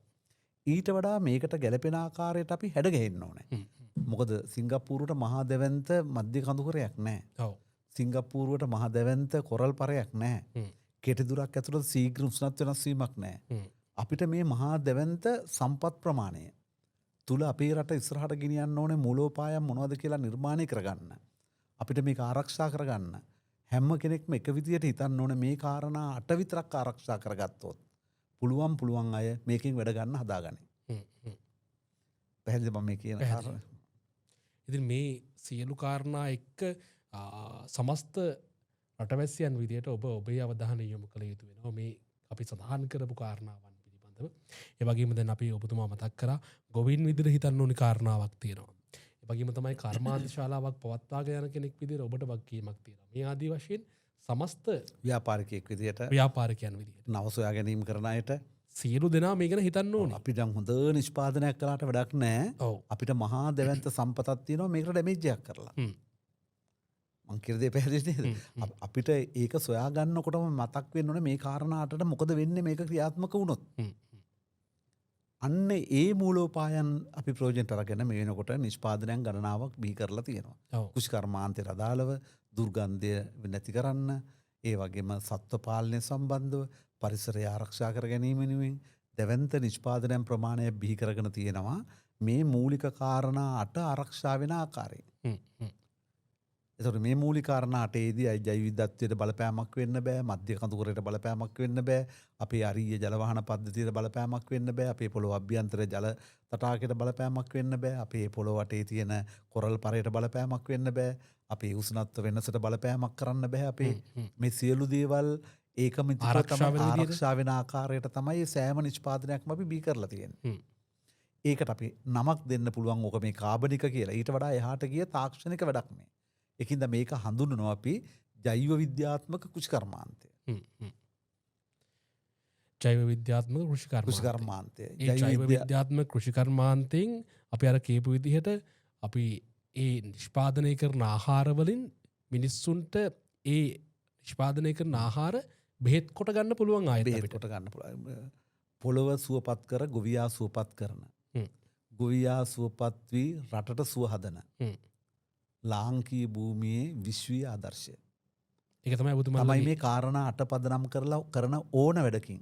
ඊට වඩා මේකට ගැළපෙන ආකාරයට අපි හැඩගැහෙන්න ඕනේ. මොකද සිංගප්පූරුවට මහා දැවැන්ත මධ්‍ය කඳුකරයක් නැහැ. සිංගප්පූරුවට මහා දැවැන්ත කොරල් පරයක් නැහැ. කෙටි දුරක් ඇතුළත ශීඝ්‍ර උෂ්ණත්ව වෙනස් වීමක් නැහැ. අපිට මේ මහා දැවැන්ත සම්පත් ප්‍රමාණය තුල අපේ රට ඉස්සරහට ගෙනියන්න ඕනේ මූලෝපායම් මොනවද කියලා නිර්මාණය කරගන්න. අපිට මේක ආරක්ෂා කරගන්න හැම කෙනෙක්ම එක විදියට හිතන්න ඕනේ මේ කාරණා 8 විතරක් ආරක්ෂා කරගත්තොත් පුළුවන් අය මේකෙන් වැඩ ගන්න හදාගන්නේ. පැහැදිලිද මම මේ කියන කාරණා? ඉතින් මේ සියලු කාරණා එක්ක සමස්ත රටවැසියන් විදියට ඔබේ අවධානය යොමු කළ යුතු වෙනවා මේ අපි සඳහන් කරපු කාරණාවන් පිළිබඳව. ඒ වගේම දැන් අපි ඔබතුමා මතක් කරා ගොවින් විදිහට හිතන්න ඕනි කාරණාවක් තියෙනවා. ඒ වගේම තමයි කර්මාන්ත ශාලාවක් පවත්වාගෙන යන කෙනෙක් විදිහට ඔබට වගකීමක් තියෙනවා. මේ ආදී වශයෙන් සමස්ත ව්‍යාපාරිකයෙක් විදිහට ව්‍යාපාරිකයන් විදිහට නව සොයා ගැනීම කරන අයට සියලු දෙනා මේ ගැන හිතන්න ඕනේ. අපි දැන් හොඳ නිෂ්පාදනයක් කළාට වැඩක් නැහැ. අපිට මහා දැවැන්ත සම්පතක් තියෙනවා මේකට ඩැමේජ් එකක් කරලා. මං කියන දේ පැහැදිලි නේද? අපිට ඒක සොයා ගන්නකොටම මතක් වෙන්න ඕනේ මේ කාරණාටට මොකද වෙන්නේ මේක ක්‍රියාත්මක වුණොත්. අන්න ඒ මූලෝපායන් අපි ප්‍රයෝජනට අරගෙන මේ වෙනකොට නිෂ්පාදනයන් ගණනාවක් බිහි කරලා තියෙනවා. කෘෂිකර්මාන්තයට අදාළව දුර්ගන්ධය නැති කරන්න, ඒ වගේම සත්ව පාලනය සම්බන්ධව පරිසරය ආරක්ෂා කර ගැනීම වෙනුවෙන් දැවැන්ත නිෂ්පාදනයන් ප්‍රමාණය බිහි කරගෙන තියෙනවා මේ මූලික කාරණා 8 ආරක්ෂා වෙන ආකාරයෙන්. එතකොට මේ මූලික කාරණා 8ේදී ජෛව විවිධත්වයට බලපෑමක් වෙන්න බෑ, මධ්‍ය කඳුකරයට බලපෑමක් වෙන්න බෑ, අපේ අරීය ජල වහන පද්ධතියට බලපෑමක් වෙන්න බෑ, අපේ පොළොව අභ්‍යන්තර ජල තටාකයට බලපෑමක් වෙන්න බෑ, අපේ පොළොව වටේ තියෙන කොරල් පරයට බලපෑමක් වෙන්න බෑ, අපේ උෂ්ණත්ව වෙනසට බලපෑමක් කරන්න බෑ. අපේ මේ සියලු දේවල් ඒකමිතිකව තමයි ආරක්ෂා වෙන ආකාරයට තමයි සෑම නිෂ්පාදනයක්ම අපි බිහි කරලා තියෙන්නේ. ඒකට අපි නමක් දෙන්න පුළුවන් ඕක මේ කාබනික කියලා. ඊට වඩා එහාට ගිය තාක්ෂණික වැඩක් මේ. ඒකින්ද මේක හඳුන්වනවා අපි ජෛව විද්‍යාත්මක කෘෂිකර්මාන්තය. ජෛව විද්‍යාත්මක කෘෂිකර්මාන්තය. ජෛව විද්‍යාත්මක කෘෂිකර්මාන්තයෙන් අපි අර කියපු විදිහට අපි ඒ නිෂ්පාදනය කරන ආහාර වලින් මිනිස්සුන්ට ඒ නිෂ්පාදනය කරන ආහාර බෙහෙත් කොට ගන්න පුළුවන් ආයත බෙහෙත් කොට ගන්න පුළුවන්. පොළොව සුවපත් කර ගොවියා සුවපත් කරන. ගොවියා සුවපත් වී රටට සුව හදන. ලාංකීය භූමියේ විශ්වීය ආදර්ශය. ඒක තමයි ඔබතුමාලා තමයි මේ කාරණා 8 පදනම් කරලා කරන ඕන වැඩකින්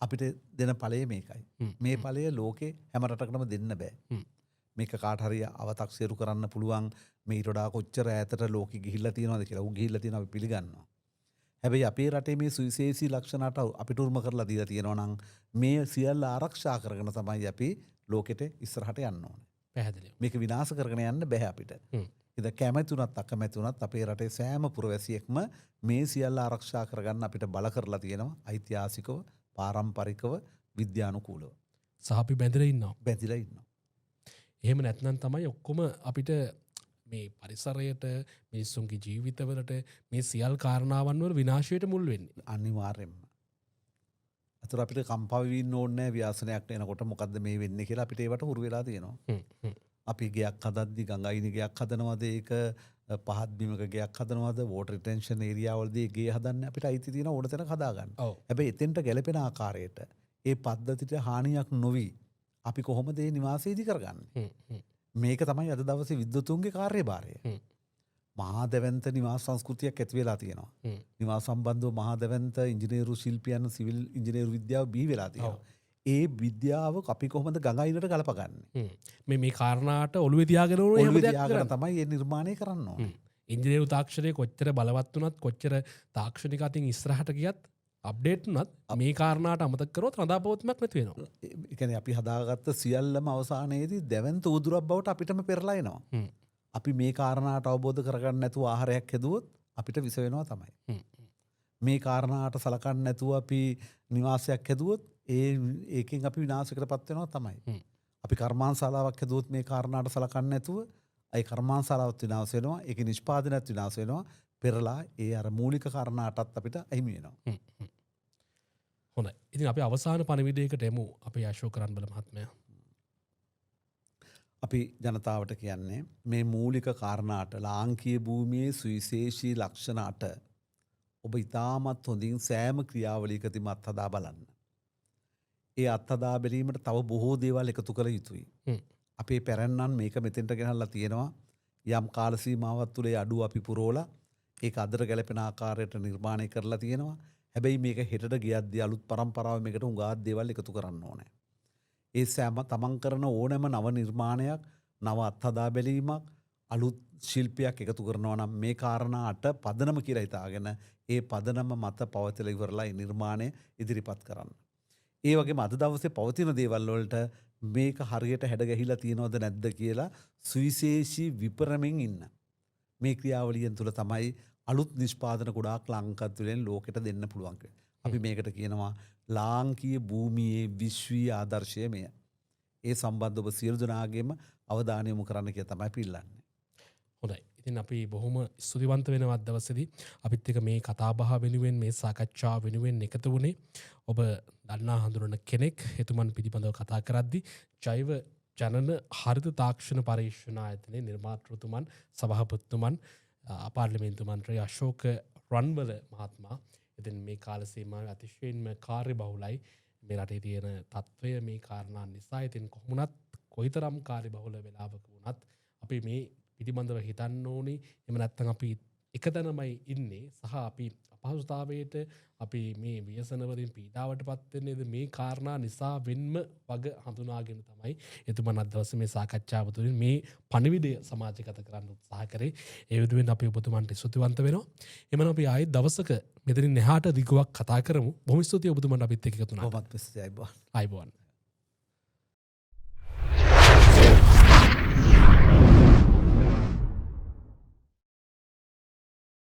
අපිට දෙන ඵලය මේකයි. මේ ඵලය ලෝකේ හැම රටකටම දෙන්න බෑ. මේක කාට හරි අව탁සිරු කරන්න පුළුවන් මේ ඊට වඩා කොච්චර ඈතට ලෝකෙ ගිහිල්ලා තියෙනවද කියලා. උන් ගිහිල්ලා තියෙනවා අපි පිළිගන්නවා. හැබැයි අපේ රටේ මේ සුවිශේෂී ලක්ෂණ 8 අපිට උරුම කරලා දීලා තියෙනවා නම් මේ සියල්ල ආරක්ෂා කරගෙන තමයි අපි ලෝකෙට ඉස්සරහට යන්න ඕනේ. පැහැදිලිව. මේක විනාශ කරගෙන යන්න බෑ අපිට. ඉතින් කැමැති උනත් අකමැති උනත් අපේ රටේ සෑම පුරවැසියෙක්ම මේ සියල්ල ආරක්ෂා කරගන්න අපිට බල කරලා තියෙනවා. ඓතිහාසිකව, පාරම්පරිකව, විද්‍යානුකූලව. සහ අපි බැඳලා ඉන්නවා. බැඳලා ඉන්නවා. එහෙම නැත්නම් තමයි ඔක්කොම අපිට මේ පරිසරයට, මිනිස්සුන්ගේ ජීවිතවලට මේ සියල් කාරණාවන් වල විනාශයට මුල් වෙන්නේ. අනිවාර්යෙන්ම. අතට අපිට කම්පා වෙවි ඉන්න ඕනේ නැහැ ව්‍යාසනයක් එනකොට මොකද්ද මේ වෙන්නේ කියලා අපිට ඒවට හුරු වෙලා තියෙනවා. අපි ගයක් හදද්දි ගංගායිනි ගයක් හදනවද, ඒක පහත් බිමක ගයක් හදනවද, වෝටර් රිටෙන්ෂන් ඒරියා වලදී ගේ හදන්න අපිට අයිති තියෙන ඕන තැනක හදා ගන්න. හැබැයි එතෙන්ට ගැලපෙන ආකාරයට ඒ පද්ධතියට හානියක් නොවි අපි කොහොමද මේ නිවාසය ඉදි කරගන්නේ? මේක තමයි අද දවසේ විද්වතුන්ගේ කාර්යභාරය. මහා දැවැන්ත නිවාස සංස්කෘතියක් ඇති වෙලා තියෙනවා. නිවාස සම්බන්ධව මහා දැවැන්ත ඉංජිනේරු ශිල්පියන් සිවිල් ඉංජිනේරු විද්‍යාව බිහි වෙලා තියෙනවා. ඒ විද්‍යාව අපි කොහොමද ගංගායිනට ගලපගන්නේ? මේ කාරණාට ඔළුවේ තියාගෙන තමයි මේ නිර්මාණය කරන්න ඕනේ. ඉංජිනේරු තාක්ෂණය කොච්චර බලවත් වුණත්, කොච්චර තාක්ෂණික අතින් ඉස්සරහට ගියත්, අප්ඩේට් වුණත් මේ කාරණාට අමතක කරොත් රඳාපවතිමක් නැති වෙනවා. ඒ කියන්නේ අපි හදාගත්ත සියල්ලම අවසානයේදී දැවැන්ත උදුරක් බවට අපිටම පෙරලා එනවා. අපි මේ කාරණාට අවබෝධ කරගන්න නැතුව ආහාරයක් හැදුවොත් අපිට විස වෙනවා තමයි. මේ කාරණාට සලකන්නේ නැතුව අපි නිවාසයක් හැදුවොත් ඒකෙන් අපි විනාශයකටපත් වෙනවා තමයි. අපි කර්මාන්තශාලාවක් හැදුවොත් මේ කාරණාට සලකන්නේ නැතුව ඒ කර්මාන්තශාලාවත් විනාශ වෙනවා, ඒකේ නිෂ්පාදනයත් විනාශ වෙනවා. පෙරලා ඒ අර මූලික කාරණාටත් අපිට අහිමි වෙනවා. හොඳයි. ඉතින් අපි අවසාන පණිවිඩයකට එමු අපේ අශෝක රන්බල මහත්මයා. අපි ජනතාවට කියන්නේ මේ මූලික කාරණාට ලාංකීය භූමියේ සුවිශේෂී ලක්ෂණ 8 ඔබ ඉතාමත් හොඳින් සෑම ක්‍රියාවලියකදීම අත්හදා බලන්න. ඒ අත්හදා බැලීමට තව බොහෝ දේවල් එකතු කළ යුතුයි. අපේ පැරැන්නන් මේක මෙතෙන්ට ගෙනල්ලා තියෙනවා. යම් කාල සීමාවක් තුළ ඒ අඩුව අපි පුරවලා ඒක අදට ගැලපෙන ආකාරයට නිර්මාණය කරලා තියෙනවා. හැබැයි මේක හෙටට ගියද්දී අලුත් පරම්පරාව මේකට උගාත් දේවල් එකතු කරන්න ඕනේ. ඒ සෑම තමන් කරන ඕනෑම නව නිර්මාණයක්, නව අත්හදා බැලීමක්, අලුත් ශිල්පයක් එකතු කරනවා නම් මේ කාරණා 8 පදනම කියලා හිතාගෙන ඒ පදනම මත පවතිලා ඉවරලා ඒ නිර්මාණය ඉදිරිපත් කරන්න. ඒ වගේම අද දවසේ පවතින දේවල් වලට මේක හරියට හැඩ ගැහිලා තියෙනවද නැද්ද කියලා සුවිශේෂී විපරමින් ඉන්න. මේ ක්‍රියාවලියෙන් තුළ තමයි අලුත් නිෂ්පාදන ගොඩාක් ලංකාවෙන් ලෝකෙට දෙන්න පුළුවන්. අපි මේකට කියනවා ලාංකීය භූමියේ විශ්වීය ආදර්ශය මෙය. ඒ සම්බන්ධව සියලු දෙනාගේම අවධානය යොමු කරන්න කියලා තමයි පිළිගන්නේ. හොඳයි. ඉතින් අපි බොහොම ස්තුතිවන්ත වෙනවා දවසේදී අපිත් එක්ක මේ කතාබහ වෙනුවෙන්, මේ සාකච්ඡාව වෙනුවෙන් එකතු වුණේ. ඔබ දන්නා හඳුනන කෙනෙක් එතුමන් පිළිබඳව කතා කරද්දී ජෛව ජනන හරිත තාක්ෂණ පරීක්ෂණ ආයතනයේ නිර්මාතෘතුමන්, සභාපතිතුමන්, පාර්ලිමේන්තු මන්ත්‍රී අශෝක රන්බල මහත්මයා. ඉතින් මේ කාල සීමාවේ අතිශයින්ම කාර්යබහුලයි මේ රටේ තියෙන තත්ත්වය. මේ කාරණා නිසා ඉතින් කොහොමුණත් කොයිතරම් කාර්යබහුල වෙලාවක වුණත් අපි මේ පිළිබඳව හිතන්න ඕනේ. එහෙම නැත්නම් අපි එකතැනමයි ඉන්නේ සහ අපි අපහසුතාවයට අපි මේ ව්‍යසනවලින් පීඩාවට පත්වෙන්නේද මේ කාරණා නිසා වෙන්ම වග හඳුනාගෙන තමයි එතුමන් අද දවසේ මේ සාකච්ඡාව තුළින් මේ පණිවිඩය සමාජගත කරන්න උත්සාහ කරේ. ඒ වෙනුවෙන් අපි ඔබතුමන්ට ස්තුතිවන්ත වෙනවා. එමනම් අපි ආයෙත් දවසක මෙතනින් එහාට දිගුවක් කතා කරමු. බොහොම ස්තුතියි ඔබතුමන්ට අපිත් එක්ක එකතු වුණාට. බොහොමත් ස්තුතියි. ආයිබෝන්.